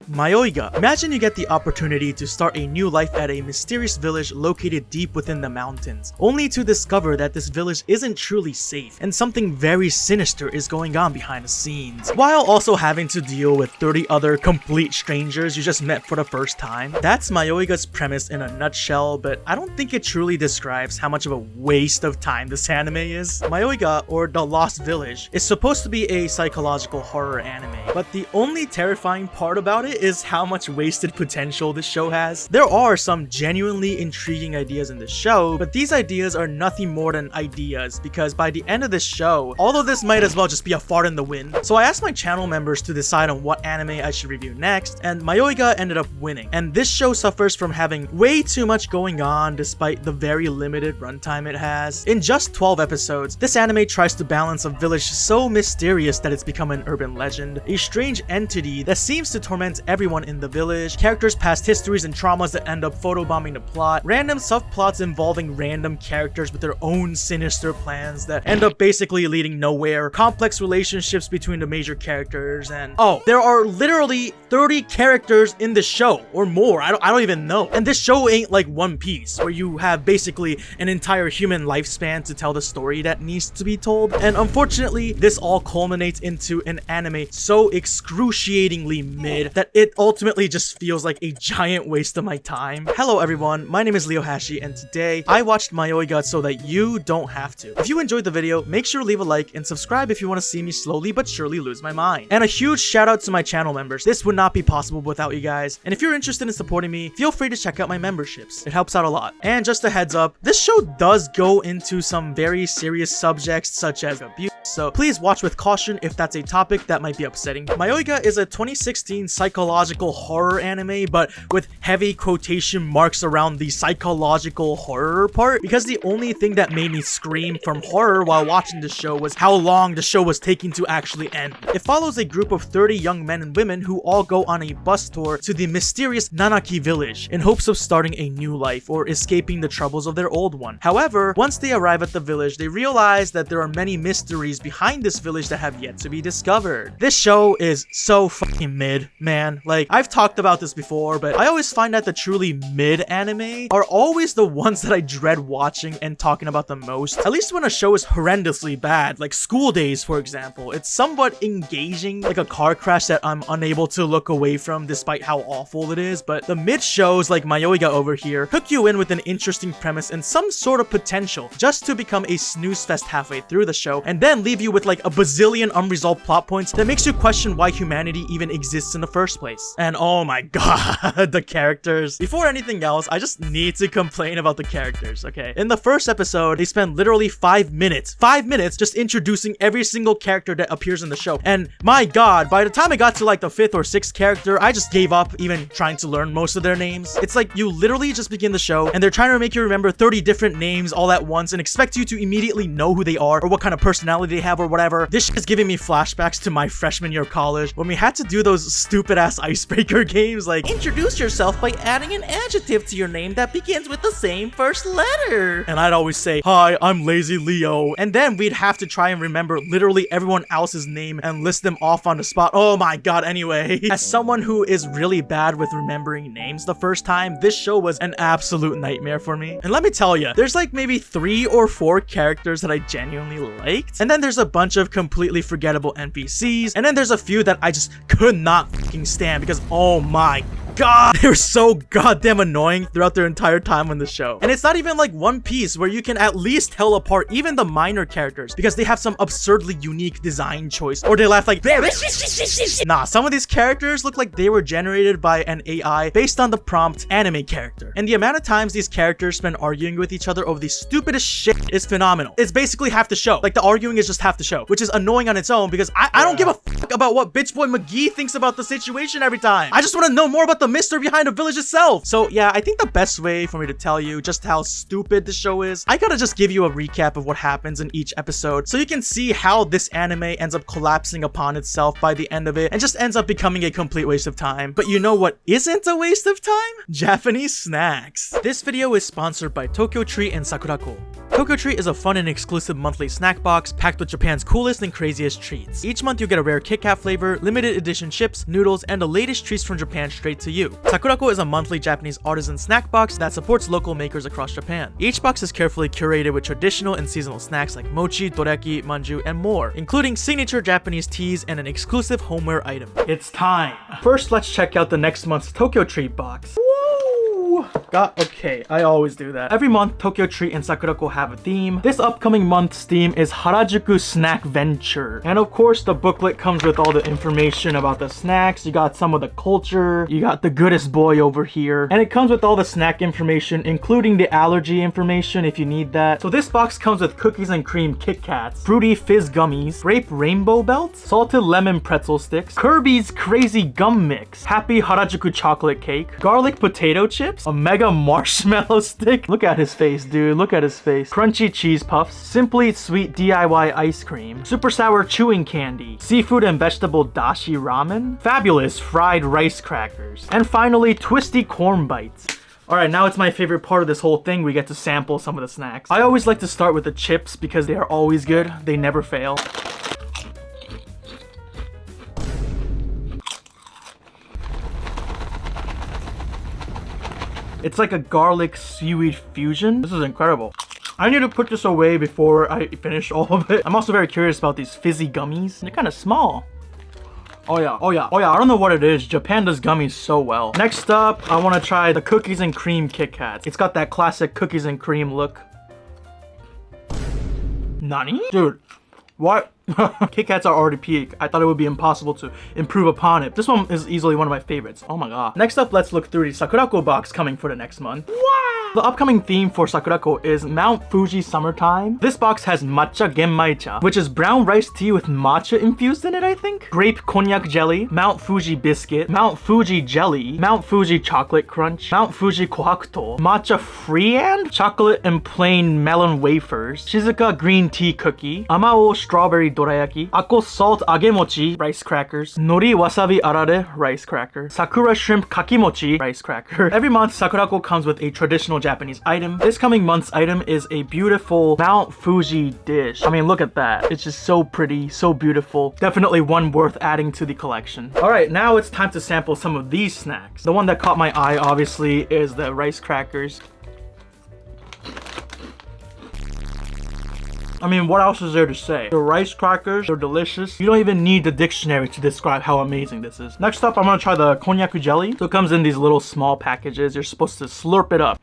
Mayoiga. Imagine you get the opportunity to start a new life at a mysterious village located deep within the mountains, only to discover that this village isn't truly safe and something very sinister is going on behind the scenes, while also having to deal with 30 other complete strangers you just met for the first time. That's Mayoiga's premise in a nutshell, but I don't think it truly describes how much of a waste of time this anime is. Mayoiga, or The Lost Village, is supposed to be a psychological horror anime, but the only terrifying part about it is how much wasted potential this show has. There are some genuinely intriguing ideas in this show, but these ideas are nothing more than ideas, because by the end of this show, all of this might as well just be a fart in the wind. So I asked my channel members to decide on what anime I should review next, and Mayoiga ended up winning. And this show suffers from having way too much going on despite the very limited runtime it has. In just 12 episodes, this anime tries to balance a village so mysterious that it's become an urban legend, a strange entity that seems to torment everyone in the village, characters' past histories and traumas that end up photobombing the plot, random subplots involving random characters with their own sinister plans that end up basically leading nowhere, complex relationships between the major characters, and oh, there are literally 30 characters in the show, or more, I don't even know. And this show ain't like One Piece, where you have basically an entire human lifespan to tell the story that needs to be told. And unfortunately, this all culminates into an anime so excruciatingly mid that it ultimately just feels like a giant waste of my time. Hello everyone, my name is Leo Hashi, and today I watched Mayoiga so that you don't have to. If you enjoyed the video, make sure to leave a like and subscribe if you want to see me slowly but surely lose my mind. And a huge shout out to my channel members. This would not be possible without you guys. And if you're interested in supporting me, feel free to check out my memberships. It helps out a lot. And just a heads up, this show does go into some very serious subjects such as abuse, so please watch with caution if that's a topic that might be upsetting. Mayoiga is a 2016 psychological horror anime, but with heavy quotation marks around the psychological horror part, because the only thing that made me scream from horror while watching the show was how long the show was taking to actually end. It follows a group of 30 young men and women who all go on a bus tour to the mysterious Nanaki village in hopes of starting a new life or escaping the troubles of their old one. However, once they arrive at the village, they realize that there are many mysteries behind this village that have yet to be discovered. This show is so fucking mid, man. Like, I've talked about this before, but I always find that the truly mid anime are always the ones that I dread watching and talking about the most. At least when a show is horrendously bad, like School Days for example. It's somewhat engaging, like a car crash that I'm unable to look away from despite how awful it is, but the mid shows like Mayoiga over here hook you in with an interesting premise and some sort of potential just to become a snooze fest halfway through the show, and then leave you with like a bazillion unresolved plot points that makes you question why humanity even exists in the first place. And oh my god, the characters. Before anything else, I just need to complain about the characters, okay? In the first episode, they spend literally 5 minutes just introducing every single character that appears in the show. And my god, by the time I got to like the 5th or 6th character, I just gave up even trying to learn most of their names. It's like you literally just begin the show and they're trying to make you remember 30 different names all at once and expect you to immediately know who they are or what kind of personality they have or whatever. This shit is giving me flashbacks to my freshman year of college when we had to do those stupid ass icebreaker games like introduce yourself by adding an adjective to your name that begins with the same first letter. And I'd always say, hi, I'm Lazy Leo. And then we'd have to try and remember literally everyone else's name and list them off on the spot. Oh my god, anyway. As someone who is really bad with remembering names the first time, this show was an absolute nightmare for me. And let me tell you, there's like maybe 3 or 4 characters that I genuinely liked. And then there's a bunch of completely forgettable NPCs. And then there's a few that I just could not fucking stand because oh my god, they were so goddamn annoying throughout their entire time on the show. And it's not even like One Piece where you can at least tell apart even the minor characters because they have some absurdly unique design choice, or they laugh like nah, some of these characters look like they were generated by an AI based on the prompt anime character. And the amount of times these characters spend arguing with each other over the stupidest shit is phenomenal. It's basically half the show. Like the arguing is just half the show, which is annoying on its own because I don't give a fuck about what bitch boy McGee thinks about the situation every time. I just want to know more about the mystery behind the village itself. So yeah, I think the best way for me to tell you just how stupid the show is, I gotta just give you a recap of what happens in each episode so you can see how this anime ends up collapsing upon itself by the end of it and just ends up becoming a complete waste of time. But you know what isn't a waste of time? Japanese snacks. This video is sponsored by Tokyo Tree and Sakurako. Tokyo Treat is a fun and exclusive monthly snack box packed with Japan's coolest and craziest treats. Each month you get a rare Kit Kat flavor, limited edition chips, noodles, and the latest treats from Japan straight to you. Sakurako is a monthly Japanese artisan snack box that supports local makers across Japan. Each box is carefully curated with traditional and seasonal snacks like mochi, dorayaki, manju, and more, including signature Japanese teas and an exclusive homeware item. It's time! First, let's check out the next month's Tokyo Treat box. Okay, I always do that. Every month, Tokyo Treat and Sakurako have a theme. This upcoming month's theme is Harajuku Snack Venture. And of course, the booklet comes with all the information about the snacks. You got some of the culture. You got the goodest boy over here. And it comes with all the snack information, including the allergy information if you need that. So this box comes with cookies and cream Kit Kats, fruity fizz gummies, grape rainbow belts, salted lemon pretzel sticks, Kirby's crazy gum mix, happy Harajuku chocolate cake, garlic potato chips, a mega marshmallow stick. Look at his face, dude. Look at his face. Crunchy cheese puffs, simply sweet DIY ice cream, super sour chewing candy, seafood and vegetable dashi ramen, fabulous fried rice crackers, and finally twisty corn bites. Alright, now it's my favorite part of this whole thing. We get to sample some of the snacks. I always like to start with the chips because they are always good. They never fail. It's like a garlic seaweed fusion. This is incredible. I need to put this away before I finish all of it. I'm also very curious about these fizzy gummies. They're kind of small. Oh yeah. I don't know what it is. Japan does gummies so well. Next up, I want to try the cookies and cream Kit Kat. It's got that classic cookies and cream look. Nani? Dude, what? Kit Kats are already peak. I thought it would be impossible to improve upon it. This one is easily one of my favorites. Oh my god. Next up, let's look through the Sakurako box coming for the next month. Wow! The upcoming theme for Sakurako is Mount Fuji Summertime. This box has matcha genmaicha, which is brown rice tea with matcha infused in it, I think. Grape cognac jelly, Mount Fuji biscuit, Mount Fuji jelly, Mount Fuji chocolate crunch, Mount Fuji kohakuto, matcha freehand, chocolate and plain melon wafers, Shizuka green tea cookie, Amao strawberry dorayaki, Ako salt agemochi rice crackers, Nori wasabi arare rice cracker, Sakura shrimp kakimochi rice cracker. Every month, Sakurako comes with a traditional Japanese item. This coming month's item is a beautiful Mount Fuji dish. I mean, look at that. It's just so pretty, so beautiful. Definitely one worth adding to the collection. All right, now it's time to sample some of these snacks. The one that caught my eye, obviously, is the rice crackers. I mean, what else is there to say? The rice crackers, they're delicious. You don't even need the dictionary to describe how amazing this is. Next up, I'm gonna try the cognac jelly. So it comes in these little small packages. You're supposed to slurp it up.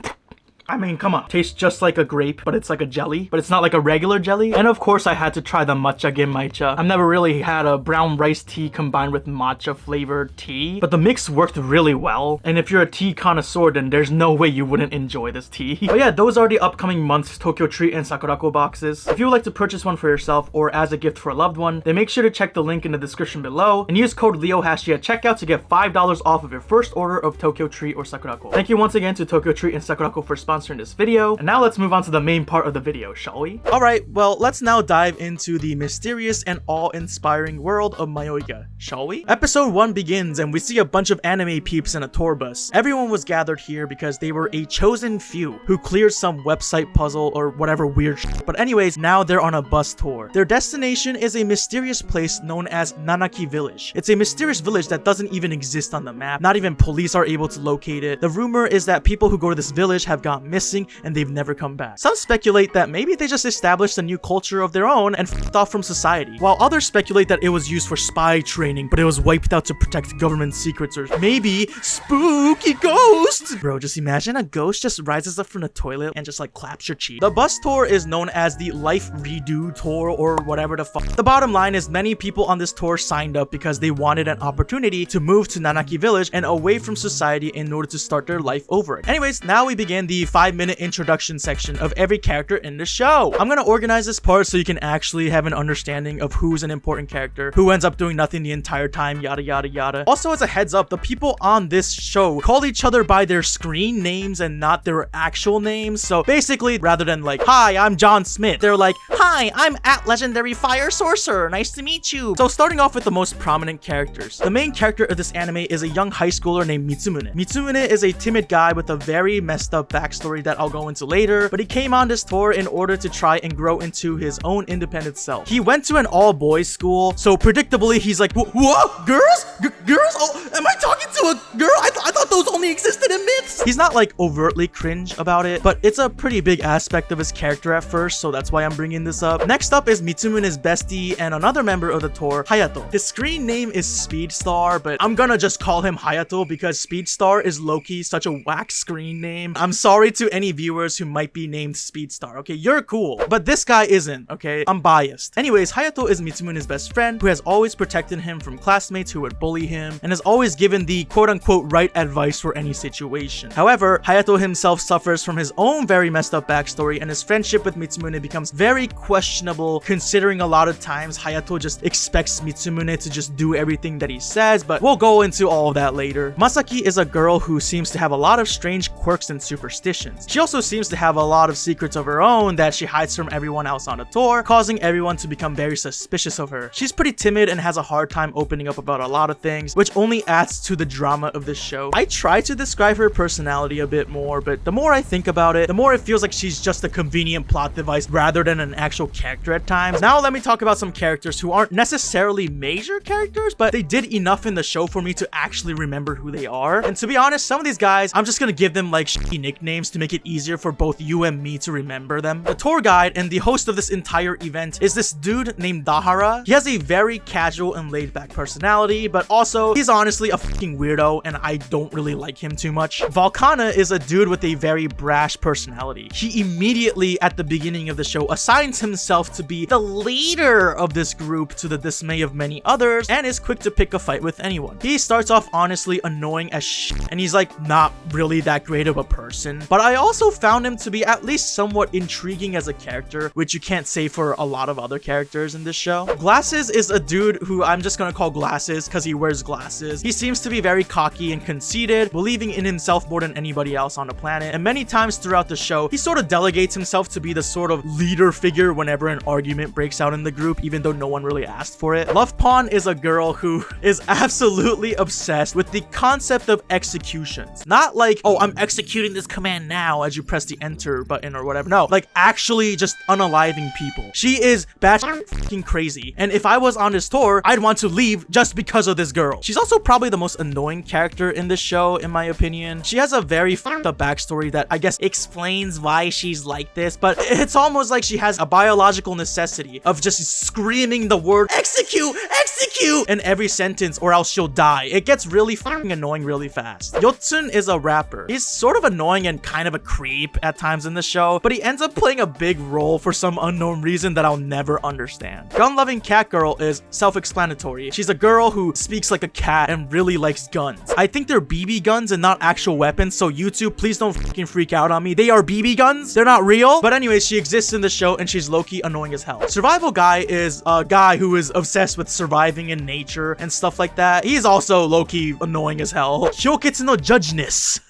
I mean, come on. Tastes just like a grape, but it's like a jelly. But it's not like a regular jelly. And of course, I had to try the matcha genmaicha. I've never really had a brown rice tea combined with matcha flavored tea. But the mix worked really well. And if you're a tea connoisseur, then there's no way you wouldn't enjoy this tea. But yeah, those are the upcoming month's Tokyo Treat and Sakurako boxes. If you would like to purchase one for yourself or as a gift for a loved one, then make sure to check the link in the description below and use code LEOHASHI at checkout to get $5 off of your first order of Tokyo Treat or Sakurako. Thank you once again to Tokyo Treat and Sakurako for sponsoring this video. And now let's move on to the main part of the video, shall we? Alright, well, let's now dive into the mysterious and awe-inspiring world of Mayoiga, shall we? Episode 1 begins and we see a bunch of anime peeps in a tour bus. Everyone was gathered here because they were a chosen few who cleared some website puzzle or whatever weird shit. But anyways, now they're on a bus tour. Their destination is a mysterious place known as Nanaki Village. It's a mysterious village that doesn't even exist on the map. Not even police are able to locate it. The rumor is that people who go to this village have gone missing and they've never come back. Some speculate that maybe they just established a new culture of their own and f***ed off from society, while others speculate that it was used for spy training, but it was wiped out to protect government secrets or maybe spooky ghosts. Bro, just imagine a ghost just rises up from the toilet and just like claps your cheek. The bus tour is known as the Life Redo Tour or whatever the fuck. The bottom line is many people on this tour signed up because they wanted an opportunity to move to Nanaki Village and away from society in order to start their life over. Anyways, now we begin the 5-minute introduction section of every character in the show. I'm gonna organize this part so you can actually have an understanding of who's an important character, who ends up doing nothing the entire time, yada yada yada. Also, as a heads up, the people on this show call each other by their screen names and not their actual names. So basically, rather than like, hi, I'm John Smith, they're like, hi, I'm @Legendary Fire Sorcerer, nice to meet you. So starting off with the most prominent characters. The main character of this anime is a young high schooler named Mitsumune. Mitsumune is a timid guy with a very messed up backstory backstory that I'll go into later, but he came on this tour in order to try and grow into his own independent self. He went to an all-boys school, so predictably he's like, what? Girls? Girls? Oh, am I talking to a girl? I thought those only existed in myths. He's not like overtly cringe about it, but it's a pretty big aspect of his character at first, so that's why I'm bringing this up. Next up is Mitsumune's bestie and another member of the tour, Hayato. His screen name is Speedstar, but I'm gonna just call him Hayato because Speedstar is low-key such a whack screen name. I'm sorry to any viewers who might be named Speedstar, okay? You're cool, but this guy isn't, okay? I'm biased. Anyways, Hayato is Mitsumune's best friend who has always protected him from classmates who would bully him and has always given the quote-unquote right advice for any situation. However, Hayato himself suffers from his own very messed up backstory, and his friendship with Mitsumune becomes very questionable, considering a lot of times Hayato just expects Mitsumune to just do everything that he says, but we'll go into all of that later. Masaki is a girl who seems to have a lot of strange quirks and superstitions. She also seems to have a lot of secrets of her own that she hides from everyone else on the tour, causing everyone to become very suspicious of her. She's pretty timid and has a hard time opening up about a lot of things, which only adds to the drama of this show. I try to describe her personality a bit more, but the more I think about it, the more it feels like she's just a convenient plot device rather than an actual character at times. Now let me talk about some characters who aren't necessarily major characters, but they did enough in the show for me to actually remember who they are. And to be honest, some of these guys, I'm just gonna give them like shitty nicknames to make it easier for both you and me to remember them. The tour guide and the host of this entire event is this dude named Dahara. He has a very casual and laid-back personality, but also he's honestly a fucking weirdo and I don't really like him too much. Volcana is a dude with a very brash personality. He immediately at the beginning of the show assigns himself to be the leader of this group to the dismay of many others and is quick to pick a fight with anyone. He starts off honestly annoying as shit and he's like not really that great of a person, but I also found him to be at least somewhat intriguing as a character, which you can't say for a lot of other characters in this show. Glasses is a dude who I'm just gonna call Glasses because he wears glasses. He seems to be very cocky and conceited, believing in himself more than anybody else on the planet, and many times throughout the show he sort of delegates himself to be the sort of leader figure whenever an argument breaks out in the group, even though no one really asked for it. Love Pawn is a girl who is absolutely obsessed with the concept of executions. Not like, oh, I'm executing this command now as you press the enter button or whatever. No, like actually just unaliving people. She is batshit fucking crazy, and if I was on this tour, I'd want to leave just because of this girl. She's also probably the most annoying character in this show, in my opinion. She has a very fucked up backstory that I guess explains why she's like this, but it's almost like she has a biological necessity of just screaming the word execute, execute in every sentence or else she'll die. It gets really fucking annoying really fast. Yotsun is a rapper. He's sort of annoying and kind of a creep at times in the show, but he ends up playing a big role for some unknown reason that I'll never understand. Gun-loving cat girl is self-explanatory. She's a girl who speaks like a cat and really likes guns. I think they're BB guns and not actual weapons, so YouTube, please don't fucking freak out on me. They are BB guns. They're not real. But anyways, she exists in the show and she's low-key annoying as hell. Survival guy is a guy who is obsessed with surviving in nature and stuff like that. He's also low-key annoying as hell. Hyoketsu no Judgeness.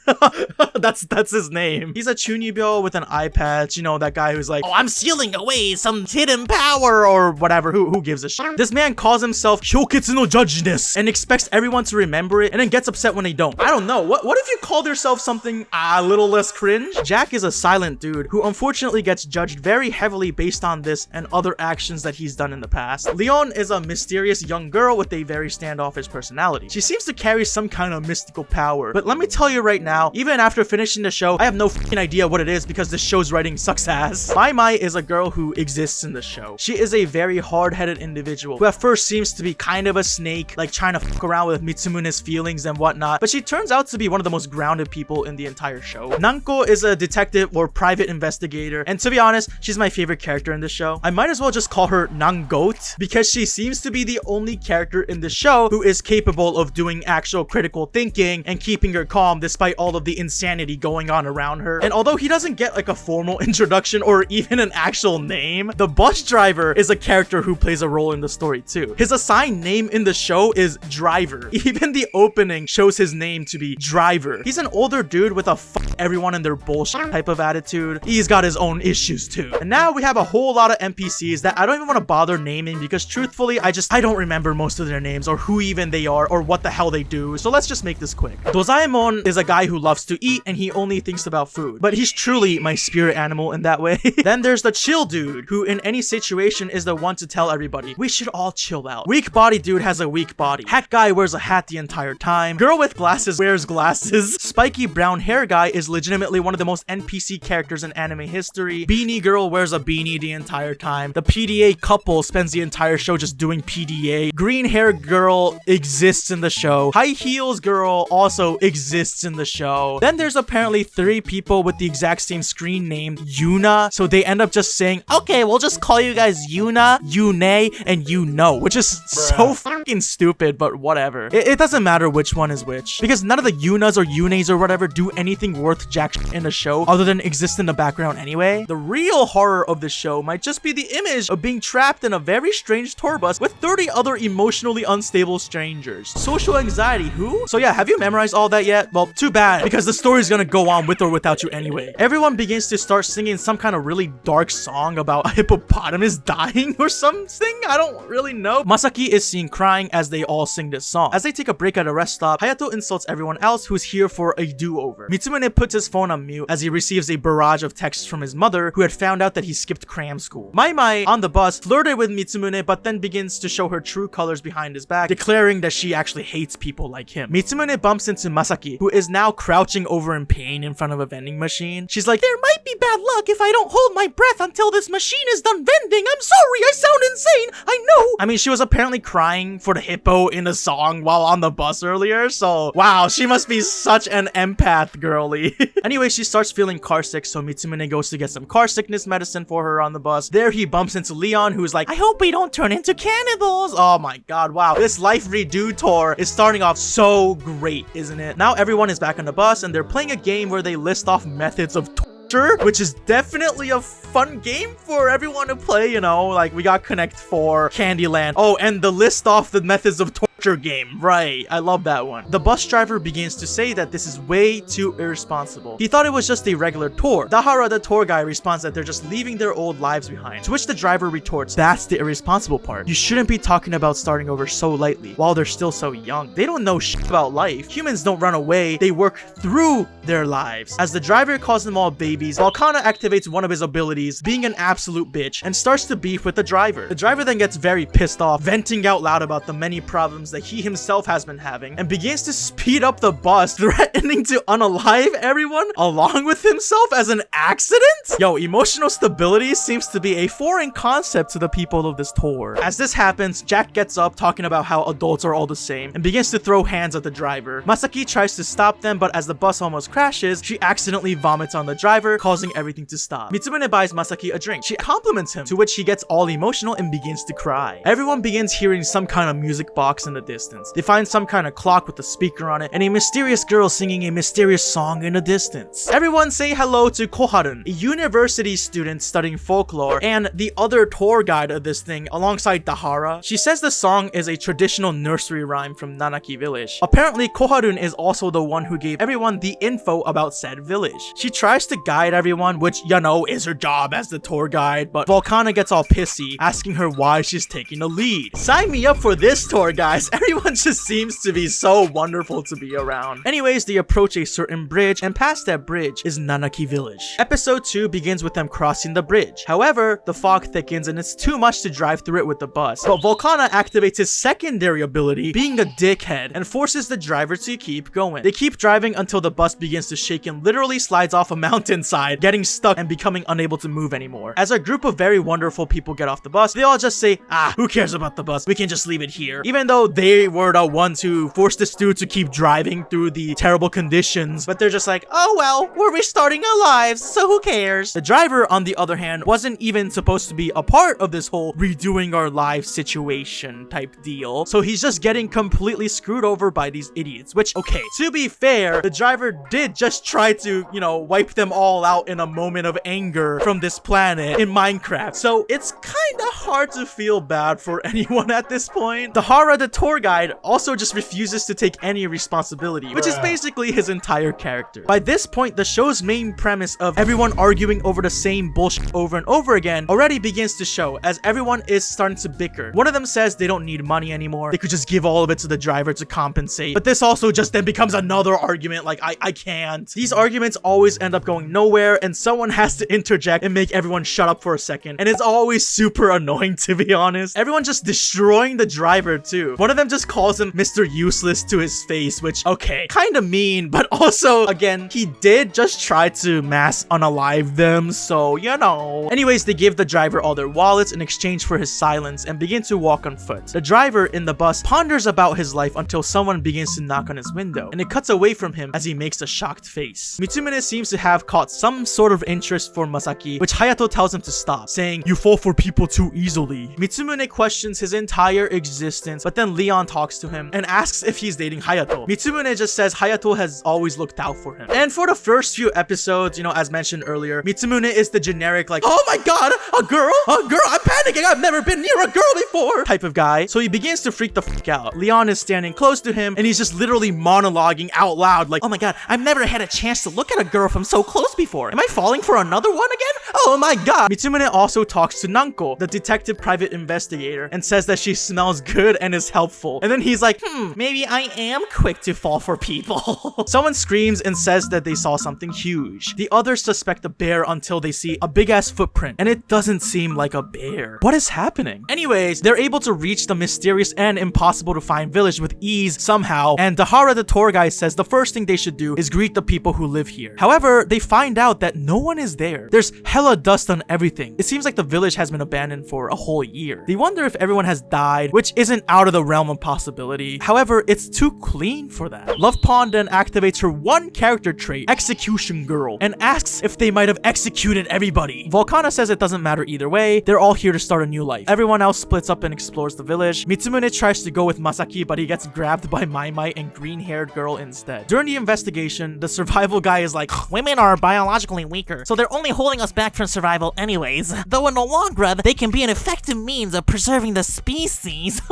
that's his name. He's a chunibyo with an eye patch, you know, that guy who's like, oh, I'm sealing away some hidden power or whatever. Who gives a shit? This man calls himself Hyoketsu no Judgeness and expects everyone to remember it and then gets upset when they don't. I don't know. What if you called yourself something a little less cringe? Jack is a silent dude who unfortunately gets judged very heavily based on this and other actions that he's done in the past. Leon is a mysterious young girl with a very standoffish personality. She seems to carry some kind of mystical power, but let me tell you right now, even after finishing the show, I have no fucking idea what it is because the show's writing sucks ass. Mai is a girl who exists in the show. She is a very hard-headed individual who at first seems to be kind of a snake, like trying to fuck around with Mitsumune's feelings and whatnot, but she turns out to be one of the most grounded people in the entire show. Nanko is a detective or private investigator, and to be honest, she's my favorite character in the show. I might as well just call her Nangoat because she seems to be the only character in the show who is capable of doing actual critical thinking and keeping her calm despite all of the insanity going on around her. And although he doesn't get like a formal introduction or even an actual name, the bus driver is a character who plays a role in the story too. His assigned name in the show is Driver. Even the opening shows his name to be driver. He's an older dude with a fuck everyone in their bullshit type of attitude. He's got his own issues too. And now we have a whole lot of NPCs that I don't even want to bother naming because truthfully, I don't remember most of their names or who even they are or what the hell they do. So let's just make this quick. Dozaemon is a guy who loves to eat and he only thinks about food, but he's truly my spirit animal in that way. Then there's the chill dude who in any situation is the one to tell everybody, we should all chill out. Weak body dude has a weak body. Hat guy wears a hat the entire time. Girl with glasses wears glasses. Spiky brown hair guy is legitimately one of the most NPC characters in anime history. Beanie girl wears a beanie the entire time. The PDA couple spends the entire show just doing PDA. Green hair girl exists in the show. High heels girl also exists in the show. Then there's apparently 3 people with the exact same screen name, Yuna. So they end up just saying, okay, we'll just call you guys Yuna, Yune, and you know, which is so fucking stupid, but whatever. It doesn't matter which one is which, because none of the Yunas or Yunes or whatever do anything worth jack shit in the show other than exist in the background anyway. The real horror of the show might just be the image of being trapped in a very strange tour bus with 30 other emotionally unstable strangers. Social anxiety, who? So yeah, have you memorized all that yet? Well, too bad, because the story's gonna go on with or without you anyway. Everyone begins to start singing some kind of really dark song about a hippopotamus dying or something. I don't really know. Masaki is seen crying as they all sing this song. As they take a break at a rest stop, Hayato insults everyone else who's here for a do-over. Mitsumune puts his phone on mute as he receives a barrage of texts from his mother, who had found out that he skipped cram school. Mai on the bus flirted with Mitsumune, but then begins to show her true colors behind his back, declaring that she actually hates people like him. Mitsumune bumps into Masaki, who is now crouching over in pain in front of a vending machine. She's like, there might be bad luck if I don't hold my breath until this machine is done vending. I'm sorry, I sound insane. I know. I mean, she was apparently crying for the hippo in a song while on the bus earlier, so wow, she must be such an empath girly. Anyway, she starts feeling car sick, so Mitsumune goes to get some car sickness medicine for her on the bus. There he bumps into Leon, who's like, I hope we don't turn into cannibals. Oh my god, wow. This Life Redo tour is starting off so great, isn't it? Now everyone is back on the bus and they're playing a game where they list off methods of torture, which is definitely a fun game for everyone to play, you know, like we got Connect 4, Candyland. Oh, and the list off the methods of torture game, right? I love that one. The bus driver begins to say that this is way too irresponsible. He thought it was just a regular tour. Dahara, the tour guy, responds that they're just leaving their old lives behind, to which the driver retorts, that's the irresponsible part. You shouldn't be talking about starting over so lightly while they're still so young. They don't know shit about life. Humans don't run away, they work through their lives. As the driver calls them all babies, Volcana activates one of his abilities, being an absolute bitch, and starts to beef with the driver. The driver then gets very pissed off, venting out loud about the many problems that he himself has been having, and begins to speed up the bus, threatening to unalive everyone along with himself as an accident? Yo, emotional stability seems to be a foreign concept to the people of this tour. As this happens, Jack gets up talking about how adults are all the same and begins to throw hands at the driver. Masaki tries to stop them, but as the bus almost crashes, she accidentally vomits on the driver, causing everything to stop. Mitsumune buys Masaki a drink. She compliments him, to which he gets all emotional and begins to cry. Everyone begins hearing some kind of music box in the distance. They find some kind of clock with a speaker on it and a mysterious girl singing a mysterious song in the distance. Everyone say hello to Koharun, a university student studying folklore and the other tour guide of this thing alongside Dahara. She says the song is a traditional nursery rhyme from Nanaki village. Apparently, Koharun is also the one who gave everyone the info about said village. She tries to guide everyone, which, you know, is her job as the tour guide, but Volcana gets all pissy, asking her why she's taking the lead. Sign me up for this tour, guys. Everyone just seems to be so wonderful to be around. Anyways, they approach a certain bridge, and past that bridge is Nanaki village. Episode 2 begins with them crossing the bridge. However, the fog thickens and it's too much to drive through it with the bus, but Volcana activates his secondary ability, being a dickhead, and forces the driver to keep going. They keep driving until the bus begins to shake and literally slides off a mountainside, getting stuck and becoming unable to move anymore. As a group of very wonderful people get off the bus, they all just say, who cares about the bus? We can just leave it here. Even though they were the ones who forced this dude to keep driving through the terrible conditions, but they're just like, oh well, we're restarting our lives, so who cares? The driver, on the other hand, wasn't even supposed to be a part of this whole redoing our lives situation type deal, so he's just getting completely screwed over by these idiots, which, okay, to be fair, the driver did just try to, you know, wipe them all out in a moment of anger from this planet in Minecraft, so it's kind of hard to feel bad for anyone at this point. Dahara, the tour tour guide also just refuses to take any responsibility, which is basically his entire character. By this point, the show's main premise of everyone arguing over the same bullshit over and over again already begins to show, as everyone is starting to bicker. One of them says they don't need money anymore, they could just give all of it to the driver to compensate, but this also just then becomes another argument. Like, I can't. These arguments always end up going nowhere, and someone has to interject and make everyone shut up for a second, and it's always super annoying, to be honest. Everyone just destroying the driver too. One of them just calls him Mr. Useless to his face, which, okay, kind of mean, but also, again, he did just try to mass unalive them, so, you know. Anyways, they give the driver all their wallets in exchange for his silence and begin to walk on foot. The driver in the bus ponders about his life until someone begins to knock on his window, and it cuts away from him as he makes a shocked face. Mitsumune seems to have caught some sort of interest for Masaki, which Hayato tells him to stop, saying, "You fall for people too easily." Mitsumune questions his entire existence, but then Leon talks to him and asks if he's dating Hayato. Mitsumune just says Hayato has always looked out for him. And for the first few episodes, you know, as mentioned earlier, Mitsumune is the generic, like, "Oh my god, a girl, I'm panicking, I've never been near a girl before," type of guy. So he begins to freak the fuck out. Leon is standing close to him, and he's just literally monologuing out loud, like, "Oh my god, I've never had a chance to look at a girl from so close before. Am I falling for another one again? Oh my god." Mitsumune also talks to Nanko, the detective private investigator, and says that she smells good and is helpful. And then he's like, maybe I am quick to fall for people. Someone screams and says that they saw something huge. The others suspect a bear until they see a big ass footprint, and it doesn't seem like a bear. What is happening? Anyways, they're able to reach the mysterious and impossible to find village with ease somehow, and Dahara the tour guide says the first thing they should do is greet the people who live here. However, they find out that no one is there. There's hella dust on everything. It seems like the village has been abandoned for a whole year. They wonder if everyone has died, which isn't out of the realm of possibility. However, it's too clean for that. Love Pond then activates her one character trait, Execution Girl, and asks if they might have executed everybody. Volcana says it doesn't matter either way. They're all here to start a new life. Everyone else splits up and explores the village. Mitsumune tries to go with Masaki, but he gets grabbed by Mai and green-haired girl instead. During the investigation, the survival guy is like, "Women are biologically weaker, so they're only holding us back from survival anyways. Though in the long run, they can be an effective means of preserving the species."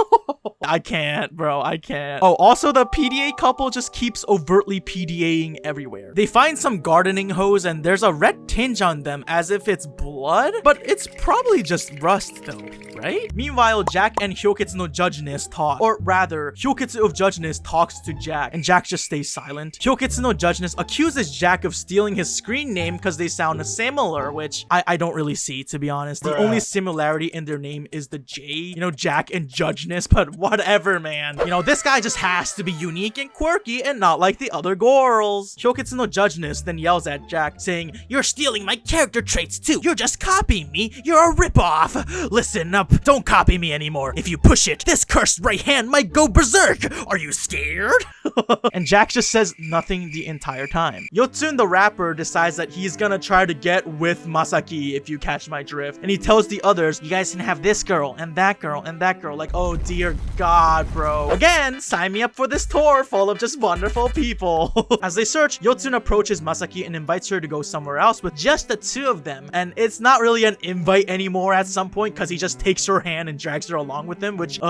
I can't, bro. I can't. Oh, also the PDA couple just keeps overtly PDAing everywhere. They find some gardening hose and there's a red tinge on them as if it's blood, but it's probably just rust though, right? Meanwhile, Jack and Hyoketsu no Judgeness talk, or rather, Hyoketsu of Judgeness talks to Jack, and Jack just stays silent. Hyoketsu no Judgeness accuses Jack of stealing his screen name because they sound similar, which I don't really see, to be honest. The only similarity in their name is the J, you know, Jack and Judgeness, but whatever, man. You know, this guy just has to be unique and quirky and not like the other girls. Hyoketsu no Judgeness then yells at Jack, saying, "You're stealing my character traits too. You're just copying me. You're a ripoff. Listen up, don't copy me anymore. If you push it, this cursed right hand might go berserk. Are you scared?" And Jack just says nothing the entire time. Yotsune the rapper decides that he's gonna try to get with Masaki, if you catch my drift, and he tells the others, "You guys can have this girl and that girl and that girl." Like, oh dear god, bro. Again, sign me up for this tour full of just wonderful people. As they search, Yotsune approaches Masaki and invites her to go somewhere else with just the two of them, and it's not really an invite anymore at some point because he just takes her hand and drags her along with him, which,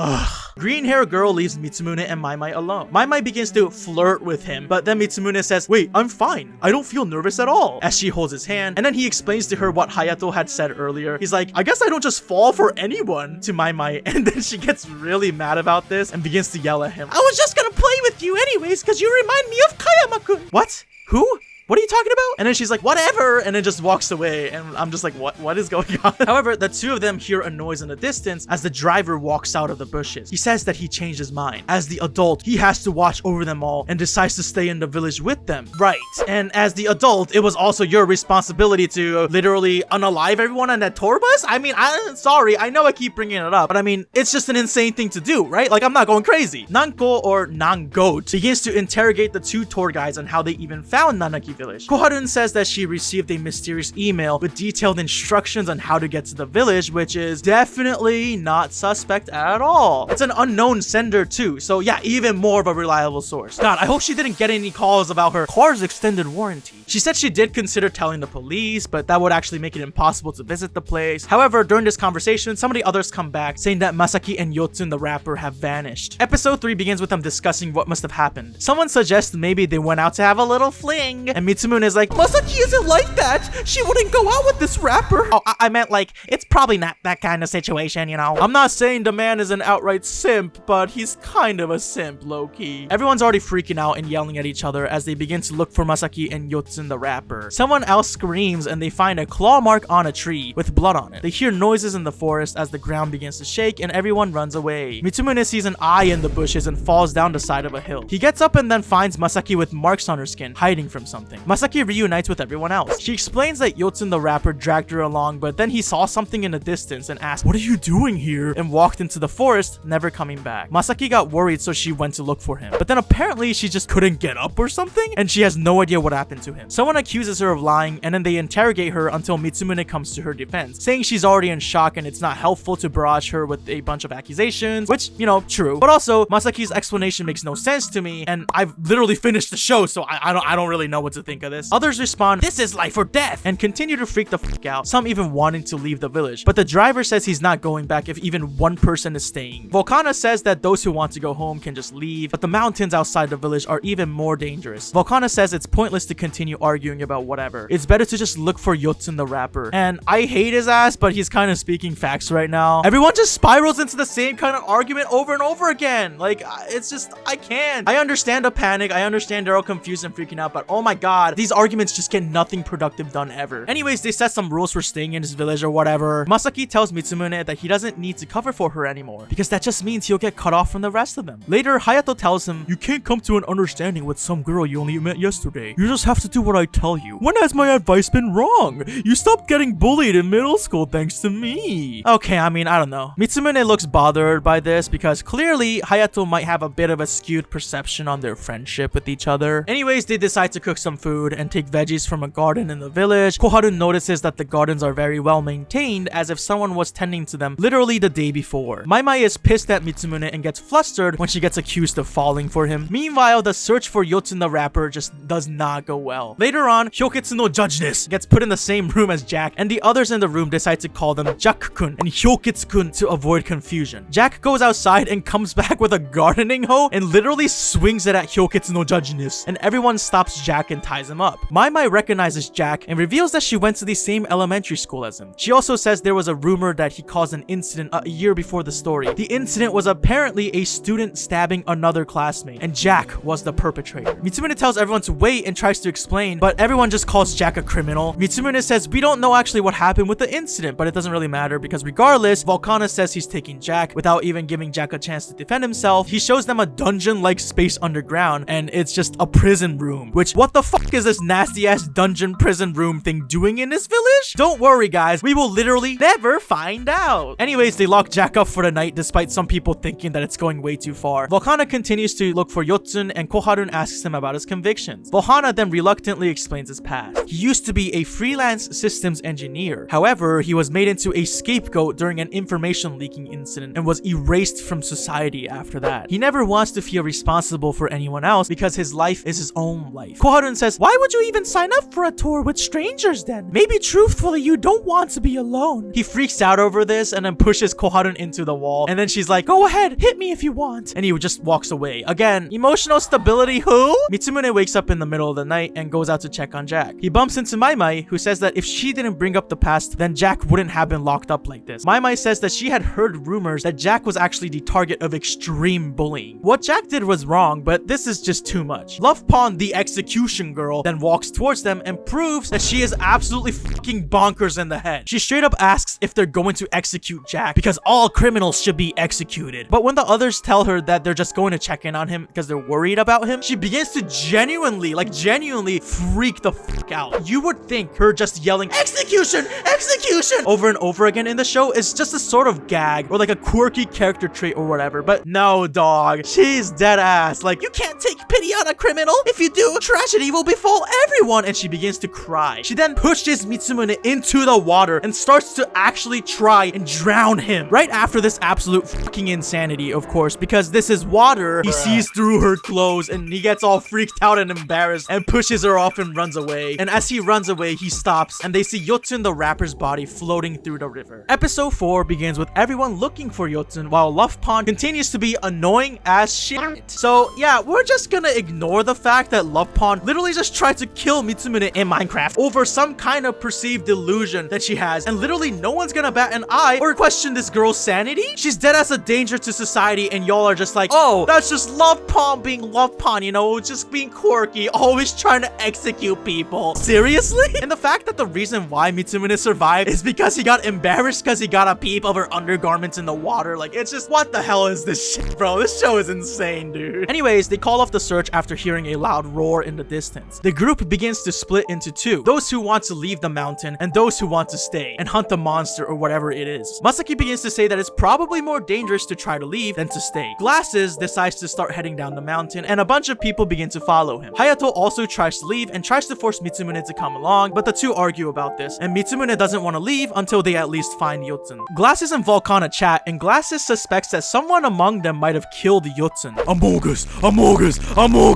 Green hair girl leaves Mitsumune and Mai alone. Mai begins to flirt with him, but then Mitsumune says, "Wait, I'm fine. I don't feel nervous at all," as she holds his hand, and then he explains to her what Hayato had said earlier. He's like, "I guess I don't just fall for anyone," to Mai, and then she gets really mad about this and begins to yell at him. "I was just gonna play with you anyways because you remind me of Kayama-kun." What? Who? What are you talking about? And then she's like, "Whatever," and then just walks away, and I'm just like, what is going on? However, the two of them hear a noise in the distance as the driver walks out of the bushes. He says that he changed his mind. As the adult, he has to watch over them all and decides to stay in the village with them. Right. And as the adult, it was also your responsibility to literally unalive everyone on that tour bus? I mean, I'm sorry, I know I keep bringing it up, but I mean, it's just an insane thing to do, right? Like, I'm not going crazy. Nanko, or Nangoat, begins to interrogate the two tour guides on how they even found Nanaki Nanaki village. Koharun says that she received a mysterious email with detailed instructions on how to get to the village, which is definitely not suspect at all. It's an unknown sender too, so yeah, even more of a reliable source. God, I hope she didn't get any calls about her car's extended warranty. She said she did consider telling the police, but that would actually make it impossible to visit the place. However, during this conversation, some of the others come back saying that Masaki and Yotsun the rapper have vanished. Episode 3 begins with them discussing what must have happened. Someone suggests maybe they went out to have a little fling, and Mitsumune is like, Masaki isn't like that. She wouldn't go out with this rapper. Oh, I meant like, it's probably not that kind of situation, you know? I'm not saying the man is an outright simp, but he's kind of a simp, low-key. Everyone's already freaking out and yelling at each other as they begin to look for Masaki and Yotsun the rapper. Someone else screams and they find a claw mark on a tree with blood on it. They hear noises in the forest as the ground begins to shake and everyone runs away. Mitsumune sees an eye in the bushes and falls down the side of a hill. He gets up and then finds Masaki with marks on her skin, hiding from something. Masaki reunites with everyone else. She explains that Yotsun the rapper dragged her along, but then he saw something in the distance and asked, "What are you doing here?" and walked into the forest, never coming back. Masaki got worried, so she went to look for him. But then apparently she just couldn't get up or something, and she has no idea what happened to him. Someone accuses her of lying, and then they interrogate her until Mitsumune comes to her defense, saying she's already in shock and it's not helpful to barrage her with a bunch of accusations, which, you know, true. But also, Masaki's explanation makes no sense to me, and I've literally finished the show, so I don't really know what to think of this. Others respond, "This is life or death," and continue to freak the fuck out, some even wanting to leave the village. But the driver says he's not going back if even one person is staying. Volcana says that those who want to go home can just leave, but the mountains outside the village are even more dangerous. Volcana says it's pointless to continue arguing about whatever. It's better to just look for Yotsun the rapper. And I hate his ass, but he's kind of speaking facts right now. Everyone just spirals into the same kind of argument over and over again. Like, it's just, I can't. I understand the panic. I understand they're all confused and freaking out, but oh my god, these arguments just get nothing productive done ever. Anyways, they set some rules for staying in his village or whatever. Masaki tells Mitsumune that he doesn't need to cover for her anymore, because that just means he'll get cut off from the rest of them. Later, Hayato tells him, "You can't come to an understanding with some girl you only met yesterday. You just have to do what I tell you. When has my advice been wrong? You stopped getting bullied in middle school thanks to me." Okay, I mean, I don't know. Mitsumune looks bothered by this because clearly Hayato might have a bit of a skewed perception on their friendship with each other. Anyways, they decide to cook some food and take veggies from a garden in the village. Koharu notices that the gardens are very well maintained, as if someone was tending to them literally the day before. Maimai is pissed at Mitsumune and gets flustered when she gets accused of falling for him. Meanwhile, the search for Yotsun the rapper just does not go well. Later on, Hyoketsu no Judgeness gets put in the same room as Jack, and the others in the room decide to call them Jack-kun and Hyoketsu-kun to avoid confusion. Jack goes outside and comes back with a gardening hoe and literally swings it at Hyoketsu no Judgeness, and everyone stops Jack and ties him up. Maimai recognizes Jack and reveals that she went to the same elementary school as him. She also says there was a rumor that he caused an incident a year before the story. The incident was apparently a student stabbing another classmate, and Jack was the perpetrator. Mitsumune tells everyone to wait and tries to explain, but everyone just calls Jack a criminal. Mitsumune says, "We don't know actually what happened with the incident, but it doesn't really matter because regardless, Volcana says he's taking Jack without even giving Jack a chance to defend himself. He shows them a dungeon-like space underground, and it's just a prison room, which what the fuck is this nasty-ass dungeon prison room thing doing in this village? Don't worry, guys. We will literally never find out." Anyways, they lock Jack up for the night despite some people thinking that it's going way too far. Volcana continues to look for Yotsun, and Koharun asks him about his convictions. Volcana then reluctantly explains his past. He used to be a freelance systems engineer. However, he was made into a scapegoat during an information leaking incident and was erased from society after that. He never wants to feel responsible for anyone else because his life is his own life. Koharun says, "Why would you even sign up for a tour with strangers then? Maybe truthfully you don't want to be alone." He freaks out over this and then pushes Koharun into the wall, and then she's like, "Go ahead, hit me if you want," and he just walks away. Again, emotional stability, who? Mitsumune wakes up in the middle of the night and goes out to check on Jack. He bumps into Maimai, who says that if she didn't bring up the past, then Jack wouldn't have been locked up like this. Maimai says that she had heard rumors that Jack was actually the target of extreme bullying. What Jack did was wrong, but this is just too much. Love Pawn, the execution girl, then walks towards them and proves that she is absolutely fucking bonkers in the head. She straight up asks if they're going to execute Jack because all criminals should be executed. But when the others tell her that they're just going to check in on him because they're worried about him, she begins to genuinely freak the fuck out. You would think her just yelling execution, execution over and over again in the show is just a sort of gag or like a quirky character trait or whatever, but no, dog, she's dead ass. Like, you can't take pity on a criminal. If you do, tragedy will will befall everyone, and she begins to cry. She then pushes Mitsumune into the water and starts to actually try and drown him. Right after this absolute fucking insanity, of course, because this is water, he sees through her clothes and he gets all freaked out and embarrassed and pushes her off and runs away. And as he runs away, he stops and they see Yotsun the rapper's body floating through the river. Episode 4 begins with everyone looking for Yotsun while Love Pond continues to be annoying as shit. So yeah, we're just gonna ignore the fact that Love Pond literally just tried to kill Mitsumune in Minecraft over some kind of perceived delusion that she has, and literally no one's gonna bat an eye or question this girl's sanity. She's dead as a danger to society, and y'all are just like, oh, that's just Love Pond being Love Pond, you know, just being quirky, always trying to execute people. Seriously? And the fact that the reason why Mitsumune survived is because he got embarrassed because he got a peep of her undergarments in the water. Like, it's just, what the hell is this shit, bro? This show is insane, dude. Anyways, they call off the search after hearing a loud roar in the distance. The group begins to split into two, those who want to leave the mountain and those who want to stay and hunt the monster or whatever it is. Masaki begins to say that it's probably more dangerous to try to leave than to stay. Glasses decides to start heading down the mountain, and a bunch of people begin to follow him. Hayato also tries to leave and tries to force Mitsumune to come along, but the two argue about this, and Mitsumune doesn't want to leave until they at least find Yotsun. Glasses and Volcana chat, and Glasses suspects that someone among them might have killed Yotsun. Amogus!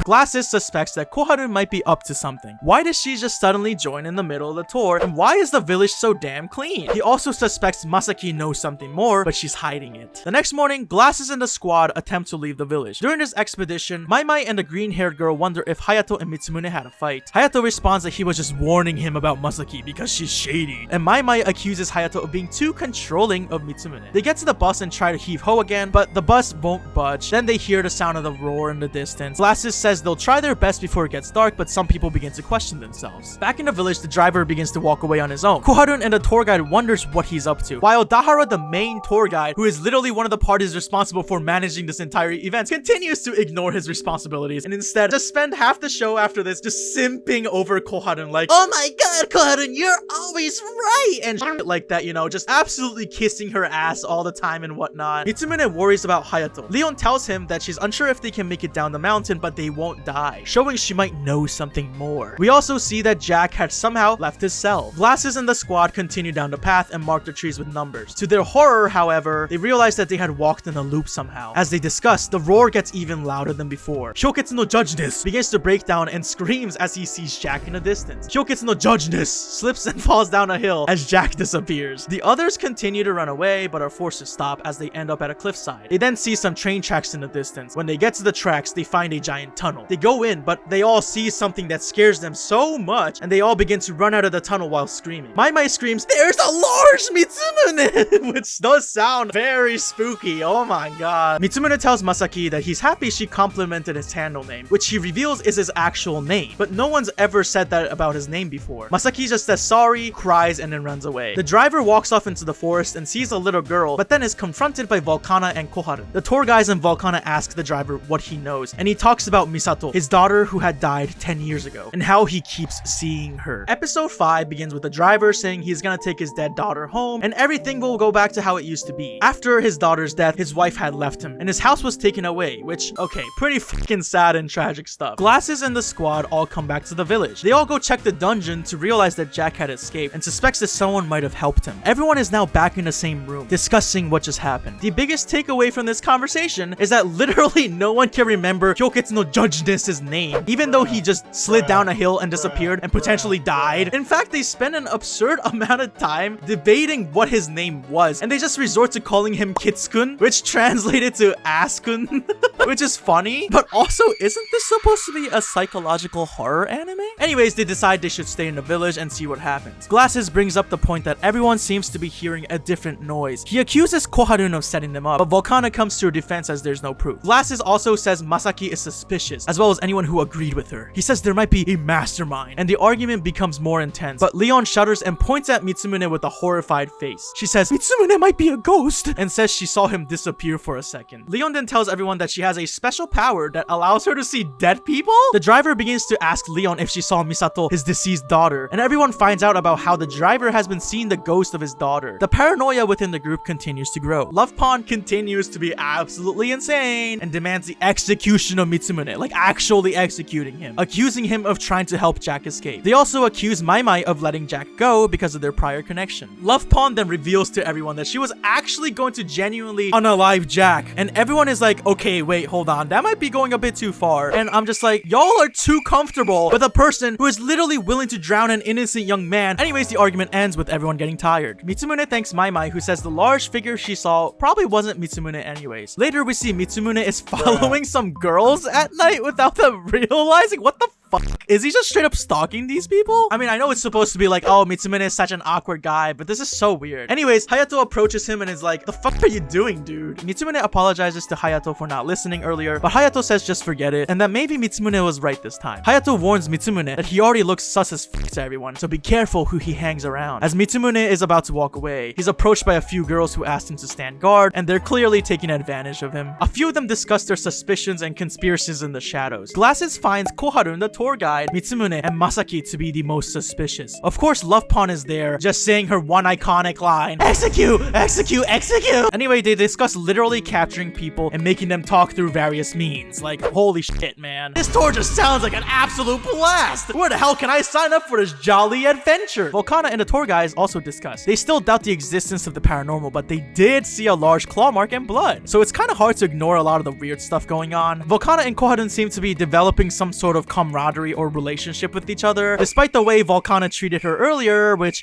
Glasses suspects that Koharu might be up to something. Why does she just suddenly join in the middle of the tour, and why is the village so damn clean? He also suspects Masaki knows something more, but she's hiding it. The next morning, Glasses and the squad attempt to leave the village. During this expedition, Mai and the green-haired girl wonder if Hayato and Mitsumune had a fight. Hayato responds that he was just warning him about Masaki because she's shady, and Mai accuses Hayato of being too controlling of Mitsumune. They get to the bus and try to heave ho again, but the bus won't budge. Then they hear the sound of the roar in the distance. Glasses says they'll try their best before it gets dark, but some people begin to question themselves. Back in the village, the driver begins to walk away on his own. Koharun and the tour guide wonders what he's up to, while Dahara, the main tour guide, who is literally one of the parties responsible for managing this entire event, continues to ignore his responsibilities and instead just spend half the show after this just simping over Koharun, like, oh my god, Koharun, you're always right, and shit like that, you know, just absolutely kissing her ass all the time and whatnot. Mitsumune worries about Hayato. Leon tells him that she's unsure if they can make it down the mountain, but they won't die, showing she might know something more. We also see that Jack had somehow left his cell. Glasses and the squad continue down the path and mark the trees with numbers. To their horror, however, they realize that they had walked in a loop somehow. As they discuss, the roar gets even louder than before. Hyoketsu no Judgeness begins to break down and screams as he sees Jack in the distance. Hyoketsu no Judgeness slips and falls down a hill as Jack disappears. The others continue to run away, but are forced to stop as they end up at a cliffside. They then see some train tracks in the distance. When they get to the tracks, they find a giant tunnel. They go in, but they all see something that scares them so much, and they all begin to run out of the tunnel while screaming. Mai screams, "There's a large Mitsumune!" which does sound very spooky. Oh my god. Mitsumune tells Masaki that he's happy she complimented his handle name, which he reveals is his actual name, but no one's ever said that about his name before. Masaki just says sorry, cries, and then runs away. The driver walks off into the forest and sees a little girl, but then is confronted by Volcana and Koharu. The tour guides and Volcana ask the driver what he knows, and he talks about Misato, his daughter who had died 10 years ago, and how he keeps seeing her. Episode 5 begins with the driver saying he's gonna take his dead daughter home, and everything will go back to how it used to be. After his daughter's death, his wife had left him, and his house was taken away, which, okay, pretty fucking sad and tragic stuff. Glasses and the squad all come back to the village. They all go check the dungeon to realize that Jack had escaped, and suspects that someone might have helped him. Everyone is now back in the same room, discussing what just happened. The biggest takeaway from this conversation is that literally no one can remember Hyoketsu no Judgeness' name, even though he just slid down a hill and disappeared and potentially died. In fact, they spend an absurd amount of time debating what his name was, and they just resort to calling him Kitsukun, which translated to Askun, which is funny, but also, isn't this supposed to be a psychological horror anime? Anyways, they decide they should stay in the village and see what happens. Glasses brings up the point that everyone seems to be hearing a different noise. He accuses Koharun of setting them up, but Volcana comes to her defense as there's no proof. Glasses also says Masaki is suspicious, as well as anyone who agreed with her. He says there might be a mastermind, and the argument becomes more intense, but Leon shudders and points at Mitsumune with a horrified face. She says, "Mitsumune might be a ghost," and says she saw him disappear for a second. Leon then tells everyone that she has a special power that allows her to see dead people? The driver begins to ask Leon if she saw Misato, his deceased daughter, and everyone finds out about how the driver has been seeing the ghost of his daughter. The paranoia within the group continues to grow. Love Pond continues to be absolutely insane and demands the execution of Mitsumune, like actually executing him, accusing accusing him of trying to help Jack escape. They also accuse Mai of letting Jack go because of their prior connection. Love Pawn then reveals to everyone that she was actually going to genuinely unalive Jack, and everyone is like, okay, wait, hold on, that might be going a bit too far. And I'm just like, y'all are too comfortable with a person who is literally willing to drown an innocent young man. Anyways, the argument ends with everyone getting tired. Mitsumune thanks Mai, who says the large figure she saw probably wasn't Mitsumune anyways. Later, we see Mitsumune is following some girls at night without them realizing. What the fuck? Is he just straight up stalking these people? I mean, I know it's supposed to be like, oh, Mitsumune is such an awkward guy, but this is so weird. Anyways, Hayato approaches him and is like, the fuck are you doing, dude? Mitsumune apologizes to Hayato for not listening earlier, but Hayato says just forget it, and that maybe Mitsumune was right this time. Hayato warns Mitsumune that he already looks sus as fuck to everyone, so be careful who he hangs around. As Mitsumune is about to walk away, he's approached by a few girls who asked him to stand guard, and they're clearly taking advantage of him. A few of them discuss their suspicions and conspiracies in the shadows. Glasses finds Koharu, the tour guide, Mitsumune, and Masaki to be the most suspicious. Of course, Love Pawn is there, just saying her one iconic line, execute, execute, execute. Anyway, they discuss literally capturing people and making them talk through various means. Like, holy shit, man. This tour just sounds like an absolute blast. Where the hell can I sign up for this jolly adventure? Volcana and the tour guys also discuss. They still doubt the existence of the paranormal, but they did see a large claw mark and blood. So it's kind of hard to ignore a lot of the weird stuff going on. Volcana and Koharu seem to be developing some sort of camaraderie or relationship with each other, despite the way Volcana treated her earlier, which,